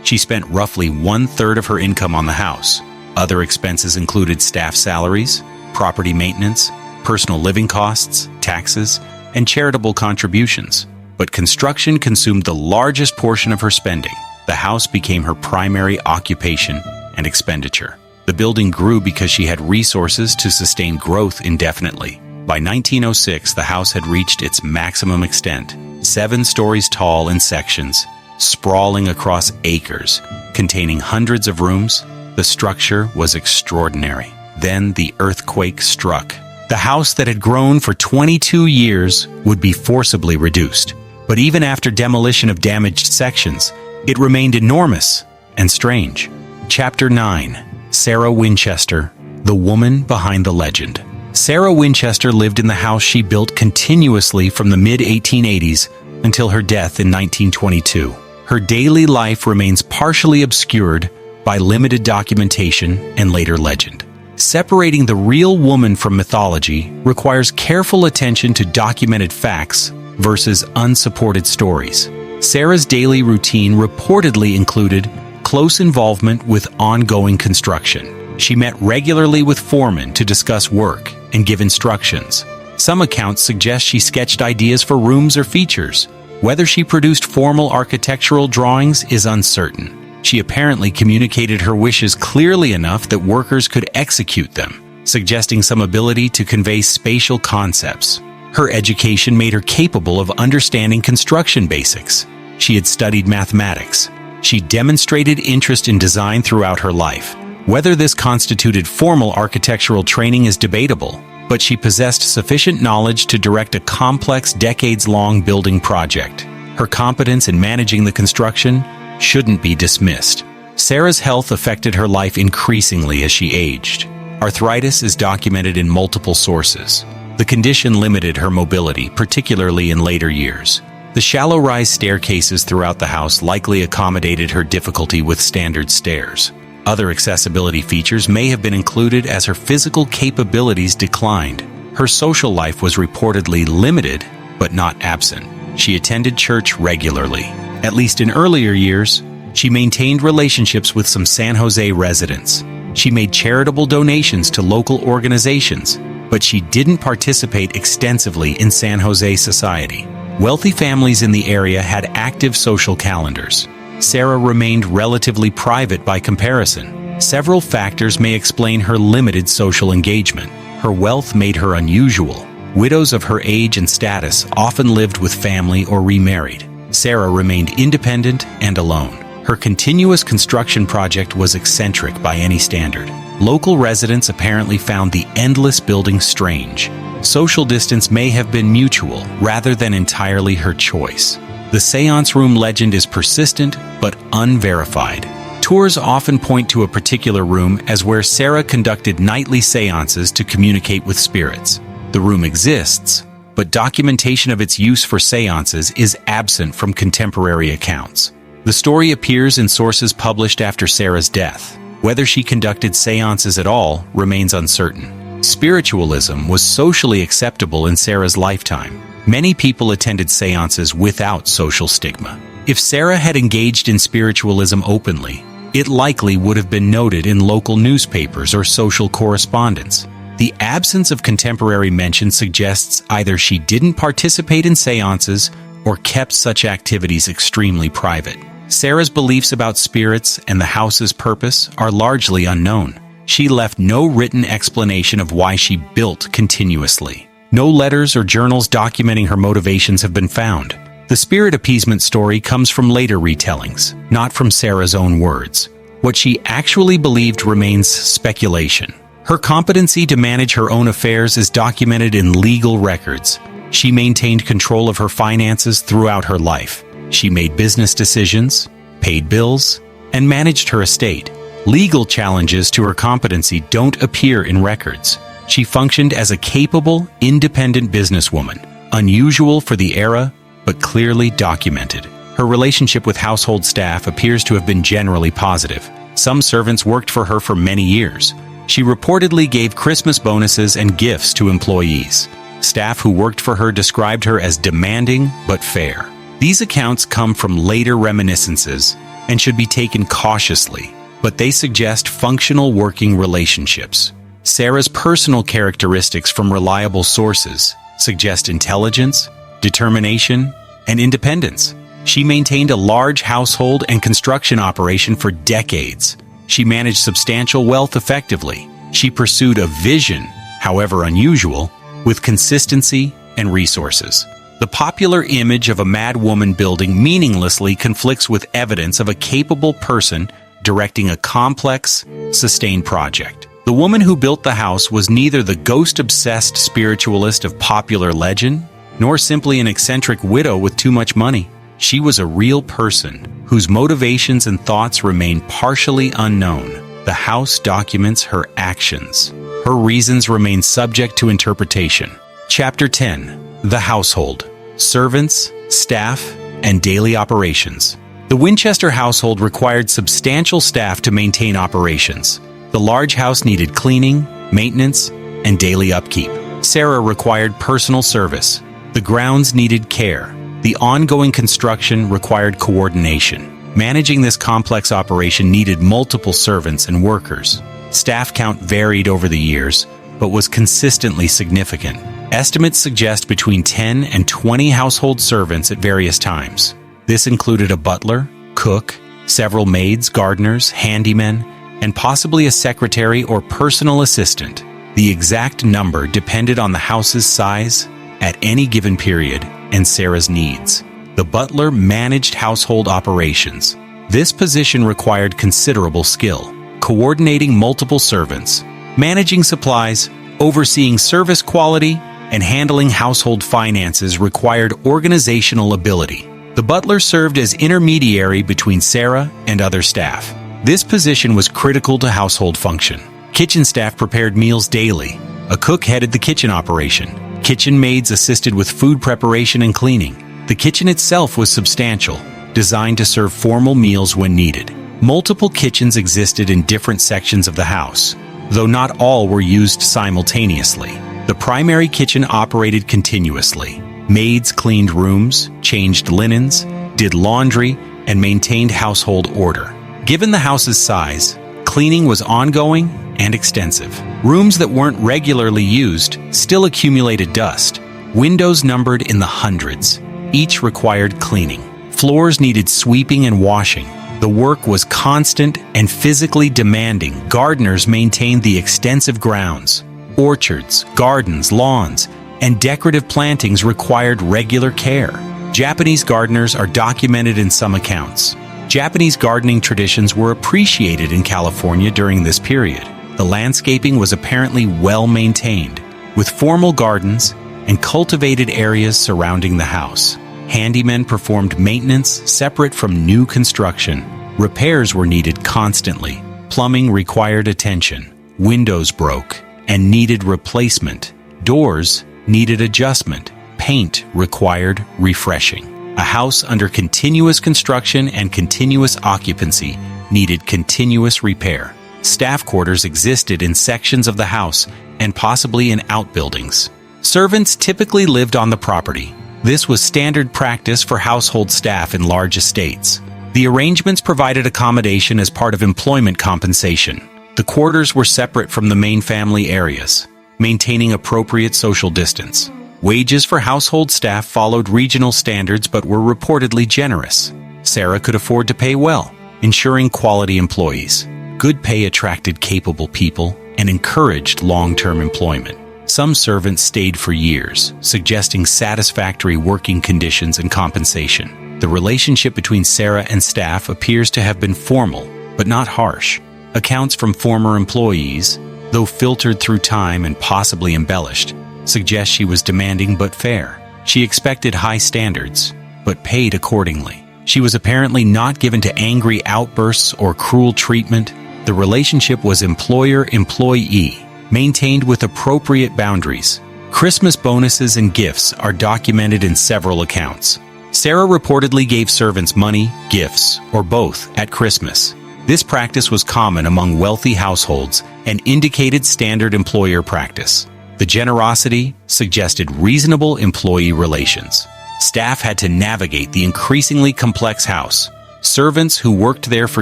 She spent roughly 1/3 of her income on the house. Other expenses included staff salaries, property maintenance, personal living costs, taxes, and charitable contributions. But construction consumed the largest portion of her spending. The house became her primary occupation and expenditure. The building grew because she had resources to sustain growth indefinitely. By 1906, the house had reached its maximum extent, 7 stories tall in sections, sprawling across acres, containing hundreds of rooms. The structure was extraordinary. Then the earthquake struck. The house that had grown for 22 years would be forcibly reduced. But even after demolition of damaged sections, it remained enormous and strange. Chapter 9. Sarah Winchester, the woman behind the legend. Sarah Winchester lived in the house she built continuously from the mid-1880s until her death in 1922. Her daily life remains partially obscured by limited documentation and later legend. Separating the real woman from mythology requires careful attention to documented facts versus unsupported stories. Sarah's daily routine reportedly included close involvement with ongoing construction. She met regularly with foremen to discuss work and give instructions. Some accounts suggest she sketched ideas for rooms or features. Whether she produced formal architectural drawings is uncertain. She apparently communicated her wishes clearly enough that workers could execute them, suggesting some ability to convey spatial concepts. Her education made her capable of understanding construction basics. She had studied mathematics. She demonstrated interest in design throughout her life. Whether this constituted formal architectural training is debatable, but she possessed sufficient knowledge to direct a complex, decades-long building project. Her competence in managing the construction shouldn't be dismissed. Sarah's health affected her life increasingly as she aged. Arthritis is documented in multiple sources. The condition limited her mobility, particularly in later years. The shallow rise staircases throughout the house likely accommodated her difficulty with standard stairs. Other accessibility features may have been included as her physical capabilities declined. Her social life was reportedly limited, but not absent. She attended church regularly. At least in earlier years, she maintained relationships with some San Jose residents. She made charitable donations to local organizations, but she didn't participate extensively in San Jose society. Wealthy families in the area had active social calendars. Sarah remained relatively private by comparison. Several factors may explain her limited social engagement. Her wealth made her unusual. Widows of her age and status often lived with family or remarried. Sarah remained independent and alone. Her continuous construction project was eccentric by any standard. Local residents apparently found the endless building strange. Social distance may have been mutual rather than entirely her choice. The seance room legend is persistent but unverified. Tours often point to a particular room as where Sarah conducted nightly seances to communicate with spirits. The room exists, but documentation of its use for seances is absent from contemporary accounts. The story appears in sources published after Sarah's death. Whether she conducted seances at all remains uncertain. Spiritualism was socially acceptable in Sarah's lifetime. Many people attended seances without social stigma. If Sarah had engaged in spiritualism openly, it likely would have been noted in local newspapers or social correspondence. The absence of contemporary mention suggests either she didn't participate in seances or kept such activities extremely private. Sarah's beliefs about spirits and the house's purpose are largely unknown. She left no written explanation of why she built continuously. No letters or journals documenting her motivations have been found. The spirit appeasement story comes from later retellings, not from Sarah's own words. What she actually believed remains speculation. Her competency to manage her own affairs is documented in legal records. She maintained control of her finances throughout her life. She made business decisions, paid bills, and managed her estate. Legal challenges to her competency don't appear in records. She functioned as a capable, independent businesswoman, unusual for the era, but clearly documented. Her relationship with household staff appears to have been generally positive. Some servants worked for her for many years. She reportedly gave Christmas bonuses and gifts to employees. Staff who worked for her described her as demanding but fair. These accounts come from later reminiscences and should be taken cautiously, but they suggest functional working relationships. Sarah's personal characteristics from reliable sources suggest intelligence, determination, and independence. She maintained a large household and construction operation for decades. She managed substantial wealth effectively. She pursued a vision, however unusual, with consistency and resources. The popular image of a mad woman building meaninglessly conflicts with evidence of a capable person directing a complex, sustained project. The woman who built the house was neither the ghost-obsessed spiritualist of popular legend, nor simply an eccentric widow with too much money. She was a real person, whose motivations and thoughts remain partially unknown. The house documents her actions. Her reasons remain subject to interpretation. Chapter 10. The Household. Servants, Staff, and Daily Operations. The Winchester household required substantial staff to maintain operations. The large house needed cleaning, maintenance, and daily upkeep. Sarah required personal service. The grounds needed care. The ongoing construction required coordination. Managing this complex operation needed multiple servants and workers. Staff count varied over the years, but was consistently significant. Estimates suggest between 10 and 20 household servants at various times. This included a butler, cook, several maids, gardeners, handymen, and possibly a secretary or personal assistant. The exact number depended on the house's size at any given period and Sarah's needs. The butler managed household operations. This position required considerable skill, coordinating multiple servants, managing supplies, overseeing service quality, and handling household finances required organizational ability. The butler served as intermediary between Sarah and other staff. This position was critical to household function. Kitchen staff prepared meals daily. A cook headed the kitchen operation. Kitchen maids assisted with food preparation and cleaning. The kitchen itself was substantial, designed to serve formal meals when needed. Multiple kitchens existed in different sections of the house, though not all were used simultaneously. The primary kitchen operated continuously. Maids cleaned rooms, changed linens, did laundry, and maintained household order. Given the house's size, cleaning was ongoing and extensive. Rooms that weren't regularly used still accumulated dust. Windows numbered in the hundreds. Each required cleaning. Floors needed sweeping and washing. The work was constant and physically demanding. Gardeners maintained the extensive grounds. Orchards, gardens, lawns, and decorative plantings required regular care. Japanese gardeners are documented in some accounts. Japanese gardening traditions were appreciated in California during this period. The landscaping was apparently well maintained, with formal gardens and cultivated areas surrounding the house. Handymen performed maintenance separate from new construction. Repairs were needed constantly. Plumbing required attention. Windows broke and needed replacement. Doors needed adjustment. Paint required refreshing. A house under continuous construction and continuous occupancy needed continuous repair. Staff quarters existed in sections of the house and possibly in outbuildings. Servants typically lived on the property. This was standard practice for household staff in large estates. The arrangements provided accommodation as part of employment compensation. The quarters were separate from the main family areas, maintaining appropriate social distance. Wages for household staff followed regional standards but were reportedly generous. Sarah could afford to pay well, ensuring quality employees. Good pay attracted capable people and encouraged long-term employment. Some servants stayed for years, suggesting satisfactory working conditions and compensation. The relationship between Sarah and staff appears to have been formal, but not harsh. Accounts from former employees, though filtered through time and possibly embellished, suggest she was demanding but fair. She expected high standards, but paid accordingly. She was apparently not given to angry outbursts or cruel treatment. The relationship was employer-employee, maintained with appropriate boundaries. Christmas bonuses and gifts are documented in several accounts. Sarah reportedly gave servants money, gifts, or both at Christmas. This practice was common among wealthy households and indicated standard employer practice. The generosity suggested reasonable employee relations. Staff had to navigate the increasingly complex house. Servants who worked there for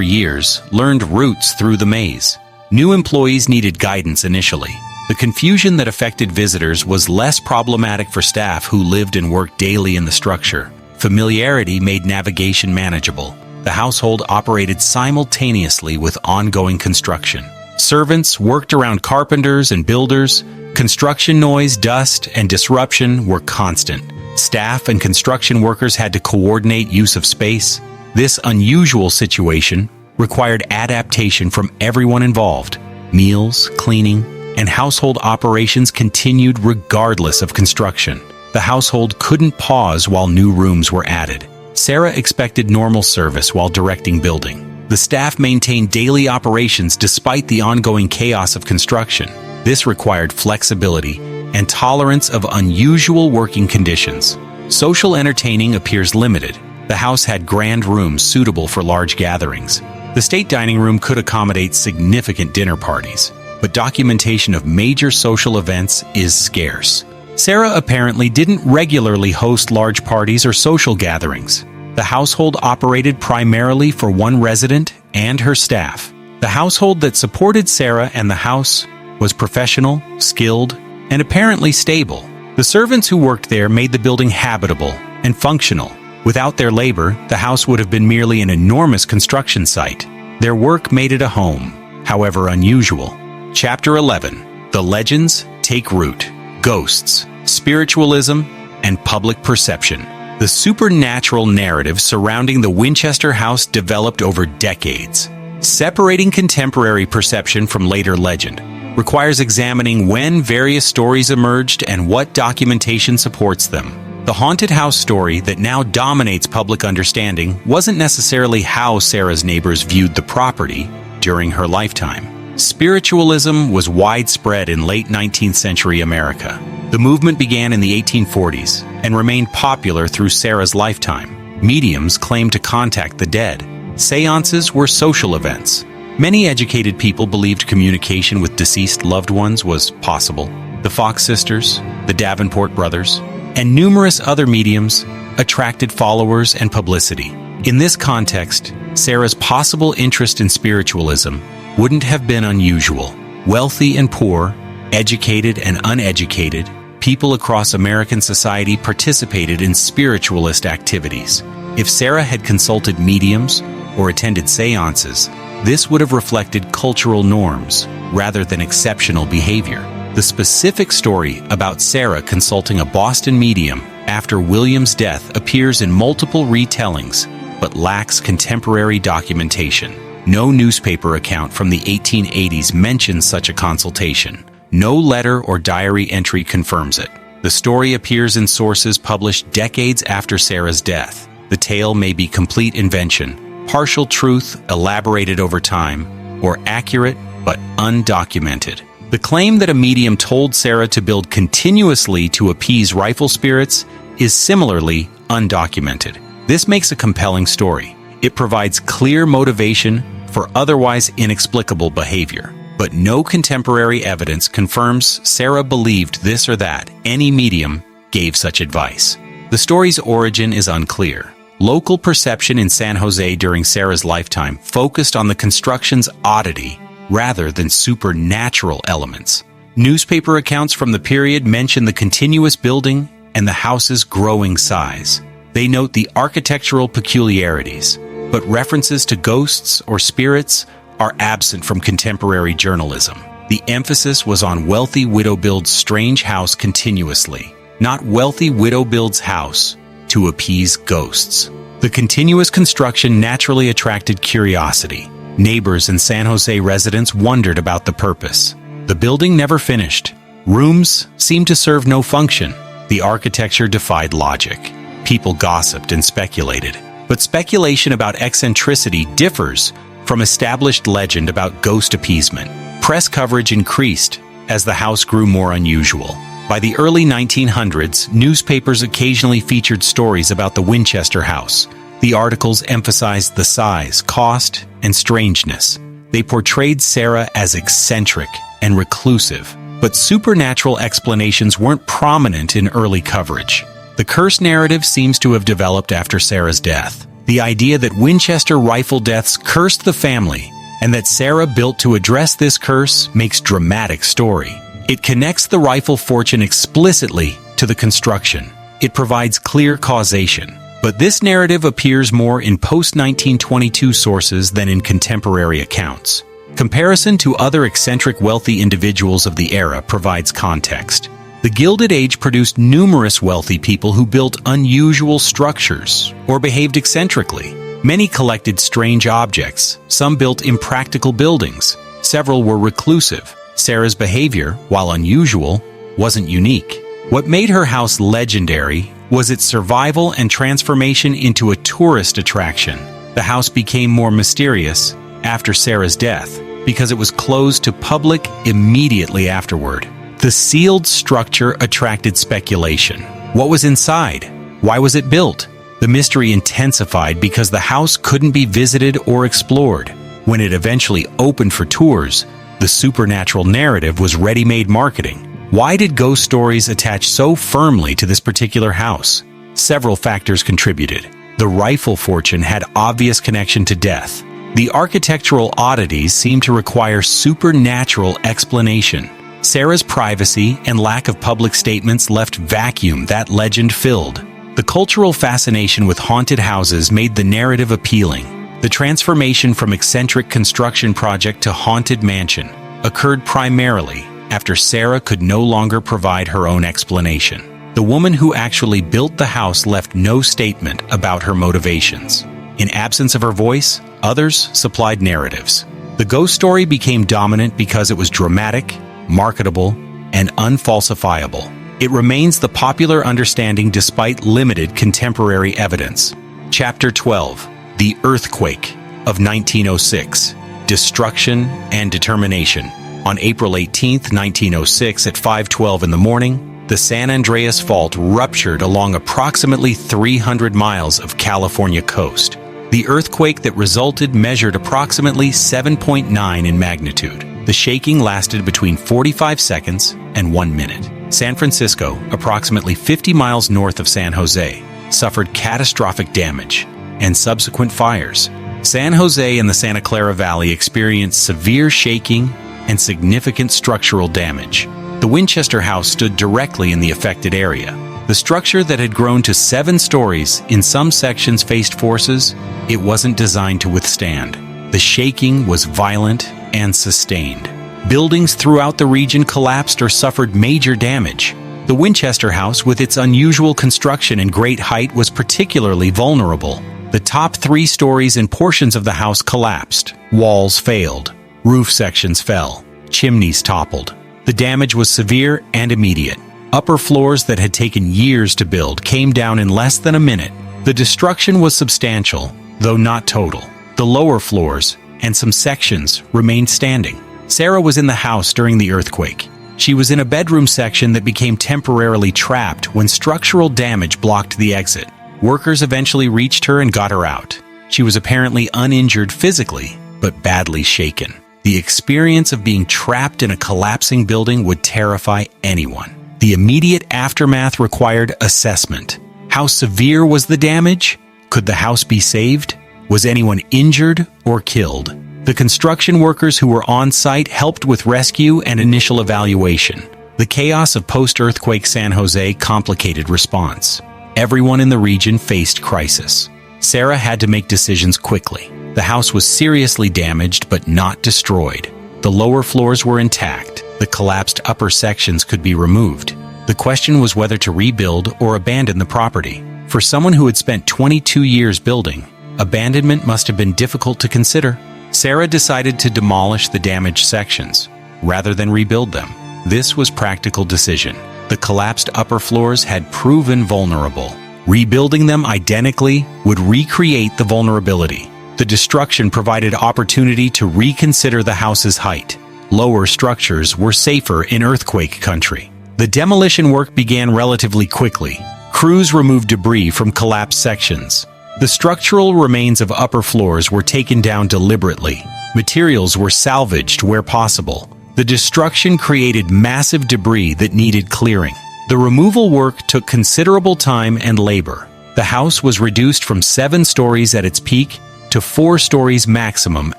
years learned routes through the maze. New employees needed guidance initially. The confusion that affected visitors was less problematic for staff who lived and worked daily in the structure. Familiarity made navigation manageable. The household operated simultaneously with ongoing construction. Servants worked around carpenters and builders, Construction noise, dust, and disruption were constant. Staff and construction workers had to coordinate use of space. This unusual situation required adaptation from everyone involved. Meals, cleaning, and household operations continued regardless of construction. The household couldn't pause while new rooms were added. Sarah expected normal service while directing building. The staff maintained daily operations despite the ongoing chaos of construction. This required flexibility and tolerance of unusual working conditions. Social entertaining appears limited. The house had grand rooms suitable for large gatherings. The state dining room could accommodate significant dinner parties, but documentation of major social events is scarce. Sarah apparently didn't regularly host large parties or social gatherings. The household operated primarily for one resident and her staff. The household that supported Sarah and the house was professional, skilled, and apparently stable. The servants who worked there made the building habitable and functional. Without their labor, the house would have been merely an enormous construction site. Their work made it a home, however unusual. Chapter 11. The Legends Take Root. Ghosts, Spiritualism, and Public Perception. The supernatural narrative surrounding the Winchester house developed over decades. Separating contemporary perception from later legend requires examining when various stories emerged and what documentation supports them. The haunted house story that now dominates public understanding wasn't necessarily how Sarah's neighbors viewed the property during her lifetime. Spiritualism was widespread in late 19th century America. The movement began in the 1840s and remained popular through Sarah's lifetime. Mediums claimed to contact the dead. Seances were social events. Many educated people believed communication with deceased loved ones was possible. The Fox sisters, the Davenport brothers, and numerous other mediums attracted followers and publicity. In this context, Sarah's possible interest in spiritualism wouldn't have been unusual. Wealthy and poor, educated and uneducated, people across American society participated in spiritualist activities. If Sarah had consulted mediums or attended seances, this would have reflected cultural norms rather than exceptional behavior. The specific story about Sarah consulting a Boston medium after William's death appears in multiple retellings, but lacks contemporary documentation. No newspaper account from the 1880s mentions such a consultation. No letter or diary entry confirms it. The story appears in sources published decades after Sarah's death. The tale may be complete invention, partial truth elaborated over time, or accurate but undocumented. The claim that a medium told Sarah to build continuously to appease rifle spirits is similarly undocumented. This makes a compelling story. It provides clear motivation for otherwise inexplicable behavior. But no contemporary evidence confirms Sarah believed this or that. Any medium gave such advice. The story's origin is unclear. Local perception in San Jose during Sarah's lifetime focused on the construction's oddity rather than supernatural elements. Newspaper accounts from the period mention the continuous building and the house's growing size. They note the architectural peculiarities, but references to ghosts or spirits are absent from contemporary journalism. The emphasis was on wealthy widow builds strange house continuously, not wealthy widow builds house to appease ghosts. The continuous construction naturally attracted curiosity. Neighbors and San Jose residents wondered about the purpose. The building never finished. Rooms seemed to serve no function. The architecture defied logic. People gossiped and speculated. But speculation about eccentricity differs from established legend about ghost appeasement. Press coverage increased as the house grew more unusual. By the early 1900s, newspapers occasionally featured stories about the Winchester house. The articles emphasized the size, cost, and strangeness. They portrayed Sarah as eccentric and reclusive, but supernatural explanations weren't prominent in early coverage. The curse narrative seems to have developed after Sarah's death. The idea that Winchester rifle deaths cursed the family and that Sarah built to address this curse makes dramatic story. It connects the rifle fortune explicitly to the construction. It provides clear causation. But this narrative appears more in post-1922 sources than in contemporary accounts. Comparison to other eccentric wealthy individuals of the era provides context. The Gilded Age produced numerous wealthy people who built unusual structures or behaved eccentrically. Many collected strange objects, some built impractical buildings, several were reclusive. Sarah's behavior, while unusual, wasn't unique. What made her house legendary was its survival and transformation into a tourist attraction. The house became more mysterious after Sarah's death because it was closed to public immediately afterward. The sealed structure attracted speculation. What was inside? Why was it built? The mystery intensified because the house couldn't be visited or explored. When it eventually opened for tours, the supernatural narrative was ready-made marketing. Why did ghost stories attach so firmly to this particular house? Several factors contributed. The rifle fortune had obvious connection to death. The architectural oddities seemed to require supernatural explanation. Sarah's privacy and lack of public statements left vacuum that legend filled. The cultural fascination with haunted houses made the narrative appealing. The transformation from eccentric construction project to haunted mansion occurred primarily after Sarah could no longer provide her own explanation. The woman who actually built the house left no statement about her motivations. In absence of her voice, others supplied narratives. The ghost story became dominant because it was dramatic, marketable, and unfalsifiable. It remains the popular understanding despite limited contemporary evidence. Chapter 12. The Earthquake of 1906. Destruction and Determination. On April 18, 1906 at 5:12 in the morning, the San Andreas Fault ruptured along approximately 300 miles of California coast. The earthquake that resulted measured approximately 7.9 in magnitude. The shaking lasted between 45 seconds and 1 minute. San Francisco, approximately 50 miles north of San Jose, suffered catastrophic damage and subsequent fires. San Jose and the Santa Clara Valley experienced severe shaking and significant structural damage. The Winchester House stood directly in the affected area. The structure that had grown to 7 stories in some sections faced forces it wasn't designed to withstand. The shaking was violent and sustained. Buildings throughout the region collapsed or suffered major damage. The Winchester House, with its unusual construction and great height, was particularly vulnerable. The top 3 stories and portions of the house collapsed. Walls failed. Roof sections fell. Chimneys toppled. The damage was severe and immediate. Upper floors that had taken years to build came down in less than a minute. The destruction was substantial, though not total. The lower floors and some sections remained standing. Sarah was in the house during the earthquake. She was in a bedroom section that became temporarily trapped when structural damage blocked the exit. Workers eventually reached her and got her out. She was apparently uninjured physically, but badly shaken. The experience of being trapped in a collapsing building would terrify anyone. The immediate aftermath required assessment. How severe was the damage? Could the house be saved? Was anyone injured or killed? The construction workers who were on site helped with rescue and initial evaluation. The chaos of post-earthquake San Jose complicated response. Everyone in the region faced crisis. Sarah had to make decisions quickly. The house was seriously damaged but not destroyed. The lower floors were intact. The collapsed upper sections could be removed. The question was whether to rebuild or abandon the property. For someone who had spent 22 years building, abandonment must have been difficult to consider. Sarah decided to demolish the damaged sections, rather than rebuild them. This was a practical decision. The collapsed upper floors had proven vulnerable. Rebuilding them identically would recreate the vulnerability. The destruction provided opportunity to reconsider the house's height. Lower structures were safer in earthquake country. The demolition work began relatively quickly. Crews removed debris from collapsed sections. The structural remains of upper floors were taken down deliberately. Materials were salvaged where possible. The destruction created massive debris that needed clearing. The removal work took considerable time and labor. The house was reduced from 7 stories at its peak to 4 stories maximum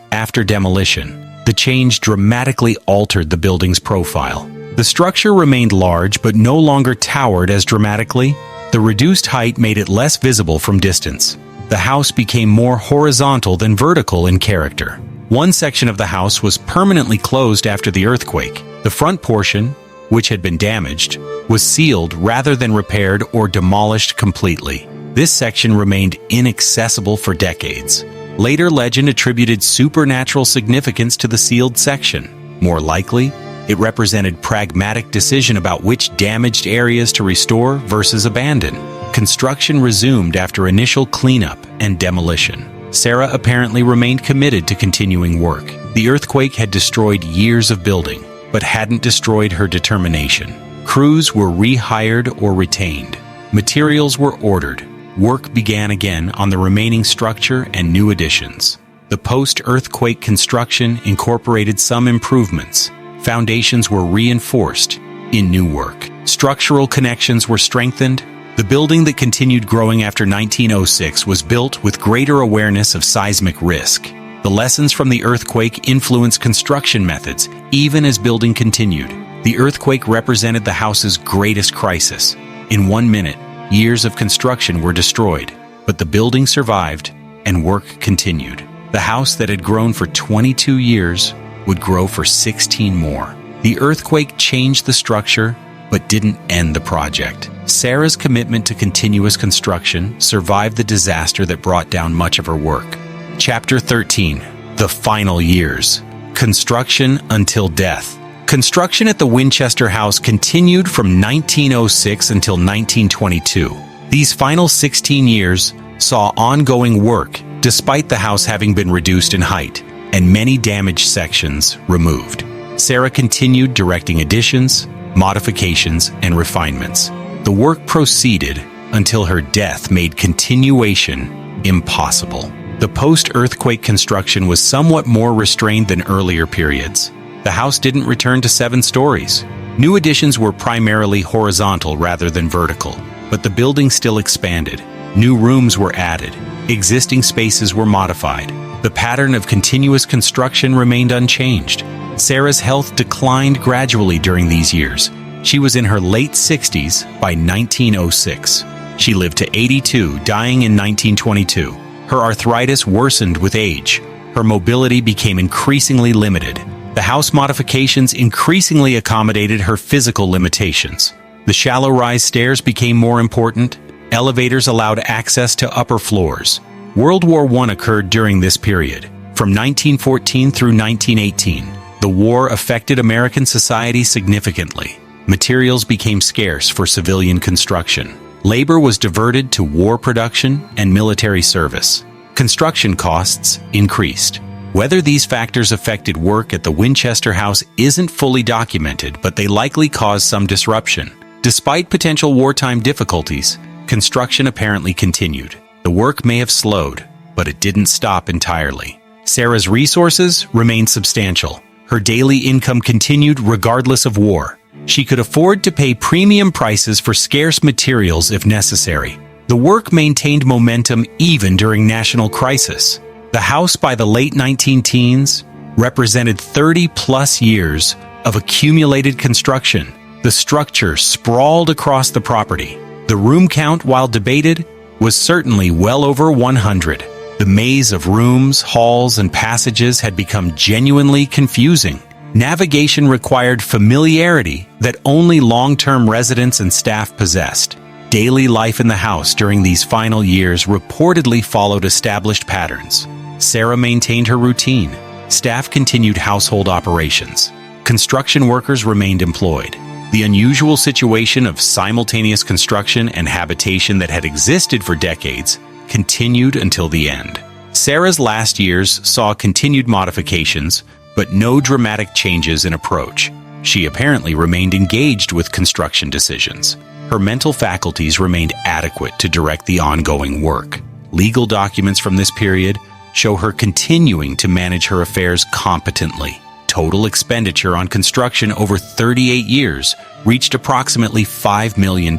after demolition. The change dramatically altered the building's profile. The structure remained large but no longer towered as dramatically. The reduced height made it less visible from distance. The house became more horizontal than vertical in character. One section of the house was permanently closed after the earthquake. The front portion, which had been damaged, was sealed rather than repaired or demolished completely. This section remained inaccessible for decades. Later legend attributed supernatural significance to the sealed section. More likely, it represented pragmatic decision about which damaged areas to restore versus abandon. Construction resumed after initial cleanup and demolition. Sarah apparently remained committed to continuing work. The earthquake had destroyed years of building, but hadn't destroyed her determination. Crews were rehired or retained. Materials were ordered. Work began again on the remaining structure and new additions. The post-earthquake construction incorporated some improvements. Foundations were reinforced in new work. Structural connections were strengthened. The building that continued growing after 1906 was built with greater awareness of seismic risk. The lessons from the earthquake influenced construction methods, even as building continued. The earthquake represented the house's greatest crisis. In 1 minute, years of construction were destroyed, but the building survived and work continued. The house that had grown for 22 years would grow for 16 more. The earthquake changed the structure, but didn't end the project. Sarah's commitment to continuous construction survived the disaster that brought down much of her work. Chapter 13. The Final Years. Construction until death. Construction at the Winchester house continued from 1906 until 1922. These final 16 years saw ongoing work, despite the house having been reduced in height and many damaged sections removed. Sarah continued directing additions, modifications, and refinements. The work proceeded until her death made continuation impossible. The post-earthquake construction was somewhat more restrained than earlier periods. The house didn't return to 7 stories. New additions were primarily horizontal rather than vertical, but the building still expanded. New rooms were added. Existing spaces were modified. The pattern of continuous construction remained unchanged. Sarah's health declined gradually during these years. She was in her late 60s by 1906. She lived to 82, dying in 1922. Her arthritis worsened with age. Her mobility became increasingly limited. The house modifications increasingly accommodated her physical limitations. The shallow rise stairs became more important. Elevators allowed access to upper floors. World War I occurred during this period. From 1914 through 1918, the war affected American society significantly. Materials became scarce for civilian construction. Labor was diverted to war production and military service. Construction costs increased. Whether these factors affected work at the Winchester house isn't fully documented, but they likely caused some disruption. Despite potential wartime difficulties, construction apparently continued. The work may have slowed, but it didn't stop entirely. Sarah's resources remained substantial. Her daily income continued regardless of war. She could afford to pay premium prices for scarce materials if necessary. The work maintained momentum even during national crisis. The house by the late 19-teens represented 30-plus years of accumulated construction. The structure sprawled across the property. The room count, while debated, was certainly well over 100. The maze of rooms, halls, and passages had become genuinely confusing. Navigation required familiarity that only long-term residents and staff possessed. Daily life in the house during these final years reportedly followed established patterns. Sarah maintained her routine. Staff continued household operations. Construction workers remained employed. The unusual situation of simultaneous construction and habitation that had existed for decades continued until the end. Sarah's last years saw continued modifications, but no dramatic changes in approach. She apparently remained engaged with construction decisions. Her mental faculties remained adequate to direct the ongoing work. Legal documents from this period show her continuing to manage her affairs competently. Total expenditure on construction over 38 years reached approximately $5 million.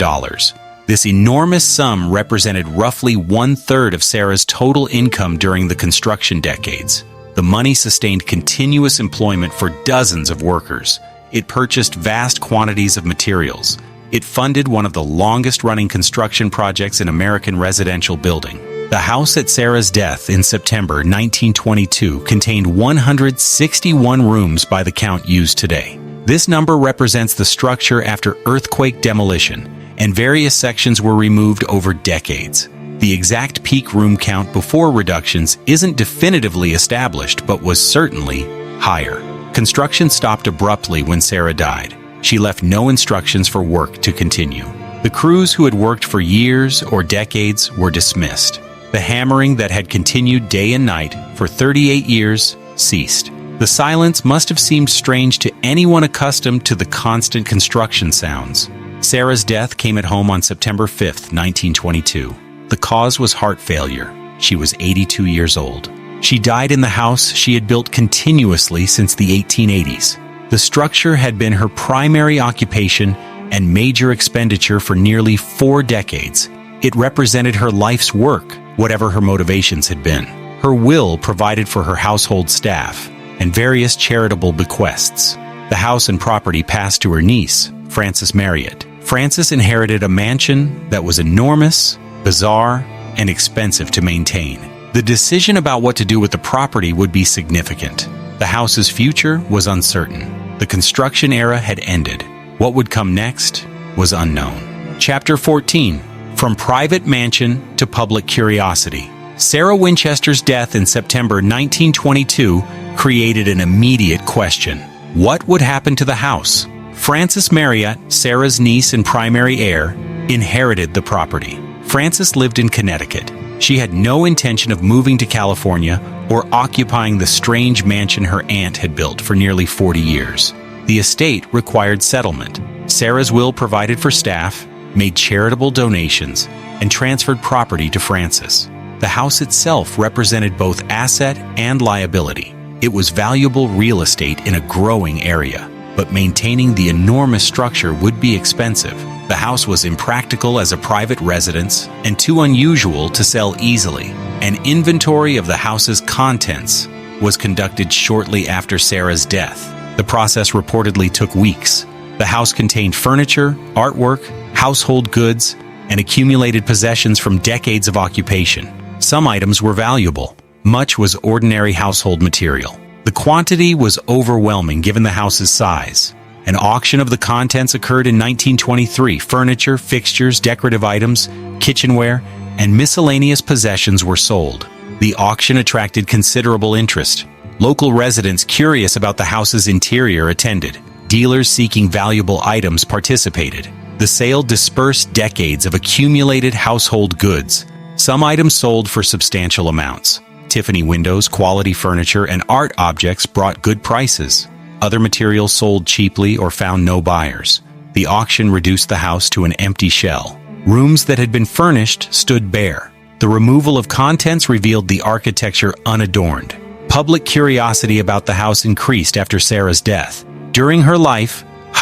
This enormous sum represented roughly 1/3 of Sarah's total income during the construction decades. The money sustained continuous employment for dozens of workers. It purchased vast quantities of materials. It funded one of the longest-running construction projects in American residential building. The house at Sarah's death in September 1922 contained 161 rooms by the count used today. This number represents the structure after earthquake demolition, and various sections were removed over decades. The exact peak room count before reductions isn't definitively established, but was certainly higher. Construction stopped abruptly when Sarah died. She left no instructions for work to continue. The crews who had worked for years or decades were dismissed. The hammering that had continued day and night for 38 years ceased. The silence must have seemed strange to anyone accustomed to the constant construction sounds. Sarah's death came at home on September 5, 1922. The cause was heart failure. She was 82 years old. She died in the house she had built continuously since the 1880s. The structure had been her primary occupation and major expenditure for nearly 4 decades. It represented her life's work, whatever her motivations had been. Her will provided for her household staff and various charitable bequests. The house and property passed to her niece, Frances Marriott. Frances inherited a mansion that was enormous, bizarre, and expensive to maintain. The decision about what to do with the property would be significant. The house's future was uncertain. The construction era had ended. What would come next was unknown. Chapter 14. From Private Mansion to Public Curiosity. Sarah Winchester's death in September 1922 created an immediate question. What would happen to the house? Frances Marriott, Sarah's niece and primary heir, inherited the property. Frances lived in Connecticut. She had no intention of moving to California or occupying the strange mansion her aunt had built for nearly 40 years. The estate required settlement. Sarah's will provided for staff, made charitable donations, and transferred property to Frances. The house itself represented both asset and liability. It was valuable real estate in a growing area, but maintaining the enormous structure would be expensive. The house was impractical as a private residence and too unusual to sell easily. An inventory of the house's contents was conducted shortly after Sarah's death. The process reportedly took weeks. The house contained furniture, artwork, household goods, and accumulated possessions from decades of occupation. Some items were valuable. Much was ordinary household material. The quantity was overwhelming given the house's size. An auction of the contents occurred in 1923. Furniture, fixtures, decorative items, kitchenware, and miscellaneous possessions were sold. The auction attracted considerable interest. Local residents curious about the house's interior attended. Dealers seeking valuable items participated. The sale dispersed decades of accumulated household goods. Some items sold for substantial amounts. Tiffany windows, quality furniture, and art objects brought good prices. Other materials sold cheaply or found no buyers. The auction reduced the house to an empty shell. Rooms that had been furnished stood bare. The removal of contents revealed the architecture unadorned. Public curiosity about the house increased after Sarah's death. During her life, the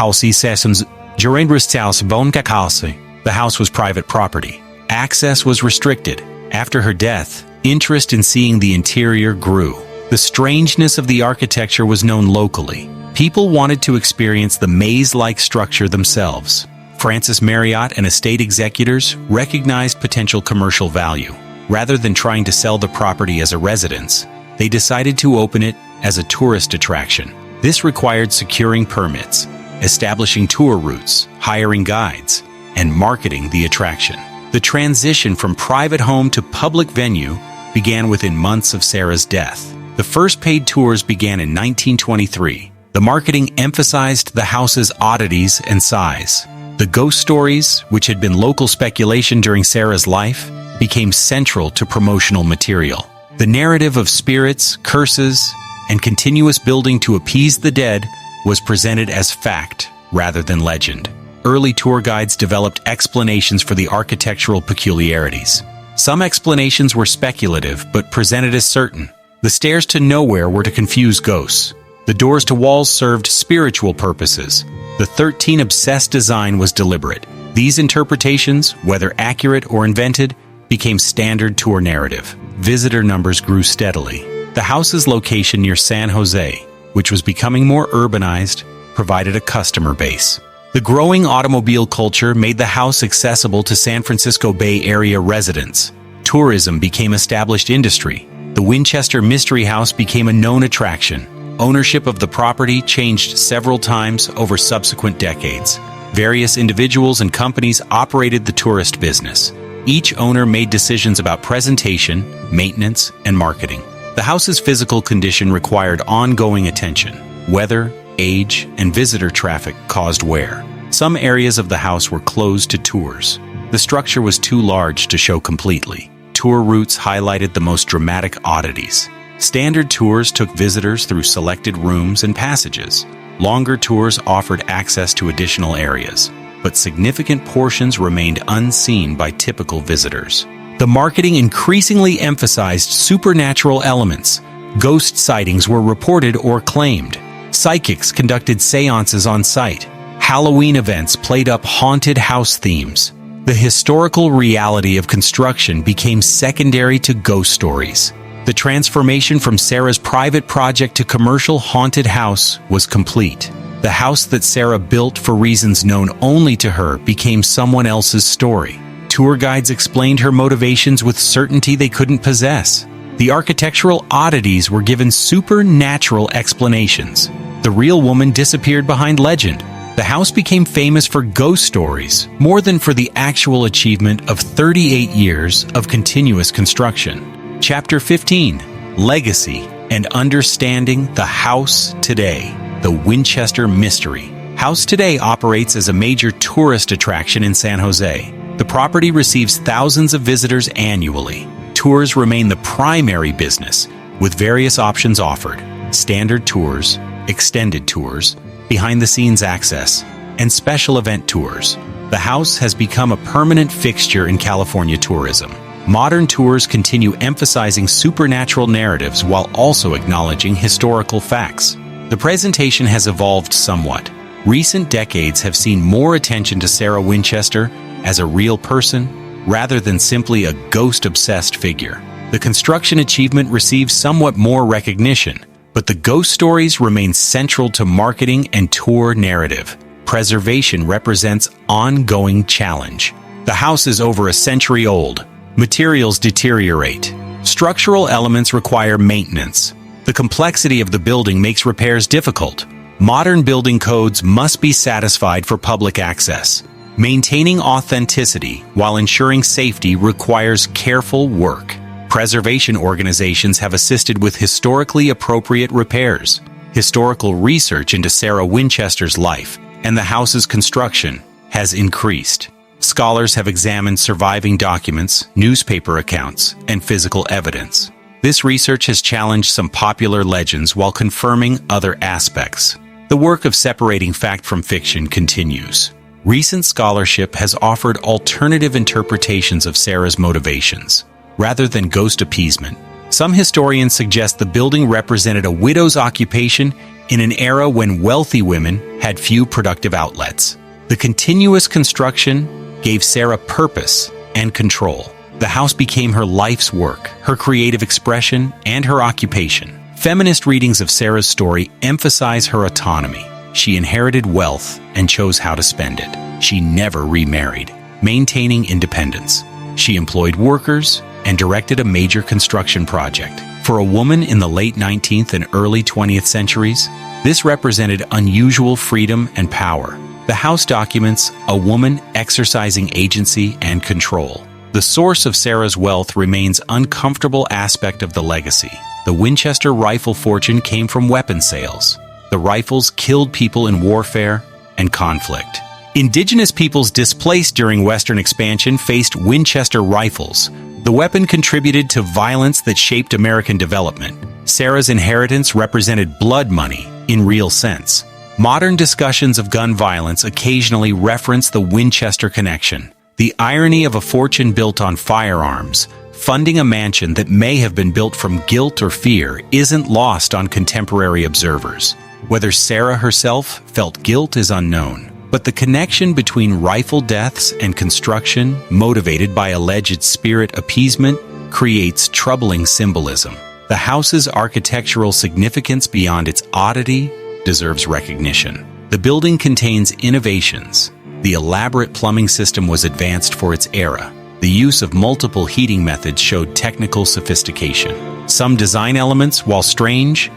house was private property. Access was restricted. After her death, interest in seeing the interior grew. The strangeness of the architecture was known locally. People wanted to experience the maze-like structure themselves. Frances Marriott and estate executors recognized potential commercial value. Rather than trying to sell the property as a residence, they decided to open it as a tourist attraction. This required securing permits, establishing tour routes, hiring guides, and marketing the attraction. The transition from private home to public venue began within months of Sarah's death. The first paid tours began in 1923. The marketing emphasized the house's oddities and size. The ghost stories, which had been local speculation during Sarah's life, became central to promotional material. The narrative of spirits, curses, and continuous building to appease the dead was presented as fact rather than legend. Early tour guides developed explanations for the architectural peculiarities. Some explanations were speculative but presented as certain. The stairs to nowhere were to confuse ghosts. The doors to walls served spiritual purposes. The 13 obsessed design was deliberate. These interpretations, whether accurate or invented, became standard tour narrative. Visitor numbers grew steadily. The house's location near San Jose, which was becoming more urbanized, provided a customer base. The growing automobile culture made the house accessible to San Francisco Bay Area residents. Tourism became established industry. The Winchester Mystery House became a known attraction. Ownership of the property changed several times over subsequent decades. Various individuals and companies operated the tourist business. Each owner made decisions about presentation, maintenance, and marketing. The house's physical condition required ongoing attention. Weather, age, and visitor traffic caused wear. Some areas of the house were closed to tours. The structure was too large to show completely. Tour routes highlighted the most dramatic oddities. Standard tours took visitors through selected rooms and passages. Longer tours offered access to additional areas, but significant portions remained unseen by typical visitors. The marketing increasingly emphasized supernatural elements. Ghost sightings were reported or claimed. Psychics conducted seances on site. Halloween events played up haunted house themes. The historical reality of construction became secondary to ghost stories. The transformation from Sarah's private project to commercial haunted house was complete. The house that Sarah built for reasons known only to her became someone else's story. Tour guides explained her motivations with certainty they couldn't possess. The architectural oddities were given supernatural explanations. The real woman disappeared behind legend. The house became famous for ghost stories, more than for the actual achievement of 38 years of continuous construction. Chapter 15: Legacy and Understanding the House Today. The Winchester Mystery House today operates as a major tourist attraction in San Jose. The property receives thousands of visitors annually. Tours remain the primary business, with various options offered: standard tours, extended tours, behind-the-scenes access, and special event tours. The house has become a permanent fixture in California tourism. Modern tours continue emphasizing supernatural narratives while also acknowledging historical facts. The presentation has evolved somewhat. Recent decades have seen more attention to Sarah Winchester as a real person rather than simply a ghost-obsessed figure. The construction achievement receives somewhat more recognition, but the ghost stories remain central to marketing and tour narrative. Preservation represents ongoing challenge. The house is over a century old. Materials deteriorate. Structural elements require maintenance. The complexity of the building makes repairs difficult. Modern building codes must be satisfied for public access. Maintaining authenticity while ensuring safety requires careful work. Preservation organizations have assisted with historically appropriate repairs. Historical research into Sarah Winchester's life and the house's construction has increased. Scholars have examined surviving documents, newspaper accounts, and physical evidence. This research has challenged some popular legends while confirming other aspects. The work of separating fact from fiction continues. Recent scholarship has offered alternative interpretations of Sarah's motivations. Rather than ghost appeasement, some historians suggest the building represented a widow's occupation in an era when wealthy women had few productive outlets. The continuous construction gave Sarah purpose and control. The house became her life's work, her creative expression, and her occupation. Feminist readings of Sarah's story emphasize her autonomy. She inherited wealth and chose how to spend it. She never remarried, maintaining independence. She employed workers and directed a major construction project. For a woman in the late 19th and early 20th centuries, this represented unusual freedom and power. The house documents a woman exercising agency and control. The source of Sarah's wealth remains an uncomfortable aspect of the legacy. The Winchester rifle fortune came from weapon sales. The rifles killed people in warfare and conflict. Indigenous peoples displaced during Western expansion faced Winchester rifles. The weapon contributed to violence that shaped American development. Sarah's inheritance represented blood money in real sense. Modern discussions of gun violence occasionally reference the Winchester connection. The irony of a fortune built on firearms, funding a mansion that may have been built from guilt or fear, isn't lost on contemporary observers. Whether Sarah herself felt guilt is unknown, but the connection between rifle deaths and construction, motivated by alleged spirit appeasement, creates troubling symbolism. The house's architectural significance beyond its oddity deserves recognition. The building contains innovations. The elaborate plumbing system was advanced for its era. The use of multiple heating methods showed technical sophistication. Some design elements, while strange,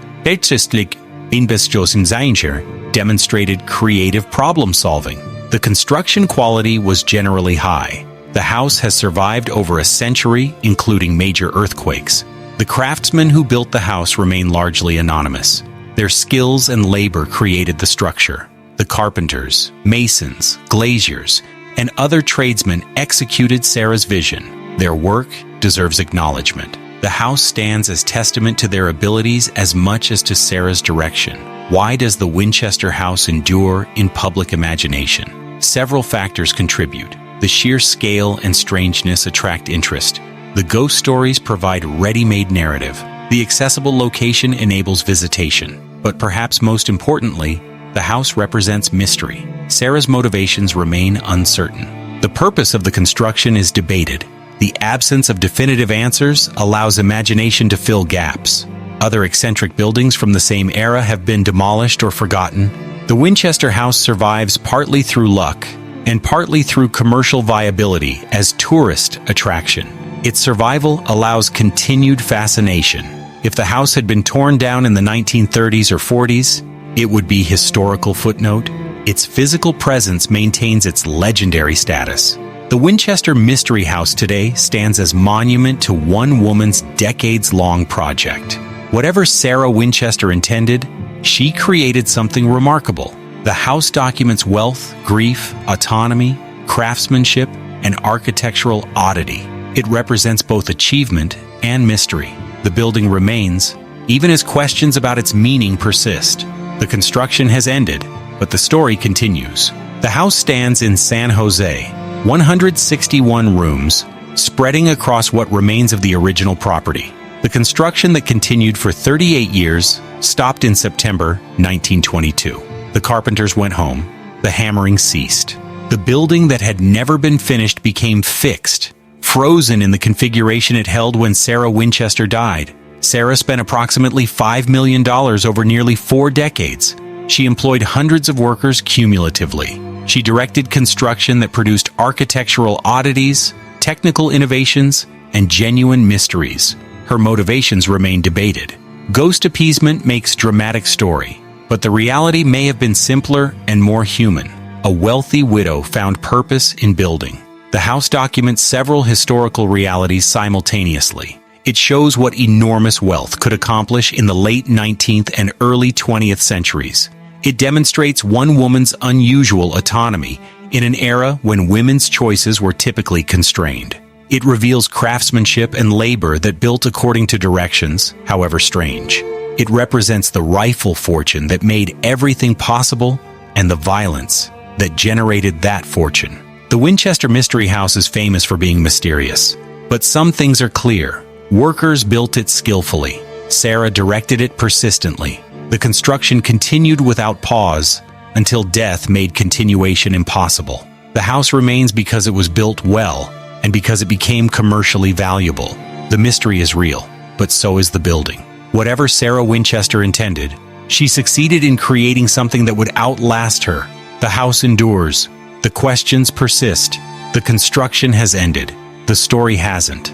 demonstrated creative problem-solving. The construction quality was generally high. The house has survived over a century, including major earthquakes. The craftsmen who built the house remain largely anonymous. Their skills and labor created the structure. The carpenters, masons, glaziers, and other tradesmen executed Sarah's vision. Their work deserves acknowledgement. The house stands as testament to their abilities as much as to Sarah's direction. Why does the Winchester house endure in public imagination? Several factors contribute. The sheer scale and strangeness attract interest. The ghost stories provide ready-made narrative. The accessible location enables visitation. But perhaps most importantly, the house represents mystery. Sarah's motivations remain uncertain. The purpose of the construction is debated. The absence of definitive answers allows imagination to fill gaps. Other eccentric buildings from the same era have been demolished or forgotten. The Winchester house survives partly through luck and partly through commercial viability as tourist attraction. Its survival allows continued fascination. If the house had been torn down in the 1930s or 40s, it would be historical footnote. Its physical presence maintains its legendary status. The Winchester Mystery House today stands as monument to one woman's decades-long project. Whatever Sarah Winchester intended, she created something remarkable. The house documents wealth, grief, autonomy, craftsmanship, and architectural oddity. It represents both achievement and mystery. The building remains, even as questions about its meaning persist. The construction has ended, but the story continues. The house stands in San Jose, 161 rooms, spreading across what remains of the original property. The construction that continued for 38 years stopped in September 1922. The carpenters went home. The hammering ceased. The building that had never been finished became fixed, frozen in the configuration it held when Sarah Winchester died. Sarah spent approximately $5 million over nearly 4 decades. She employed hundreds of workers cumulatively. She directed construction that produced architectural oddities, technical innovations, and genuine mysteries. Her motivations remain debated. Ghost appeasement makes dramatic story, but the reality may have been simpler and more human. A wealthy widow found purpose in building. The house documents several historical realities simultaneously. It shows what enormous wealth could accomplish in the late 19th and early 20th centuries. It demonstrates one woman's unusual autonomy in an era when women's choices were typically constrained. It reveals craftsmanship and labor that built according to directions, however strange. It represents the rifle fortune that made everything possible and the violence that generated that fortune. The Winchester Mystery House is famous for being mysterious, but some things are clear. Workers built it skillfully. Sarah directed it persistently. The construction continued without pause until death made continuation impossible. The house remains because it was built well and because it became commercially valuable. The mystery is real, but so is the building. Whatever Sarah Winchester intended, she succeeded in creating something that would outlast her. The house endures. The questions persist. The construction has ended. The story hasn't.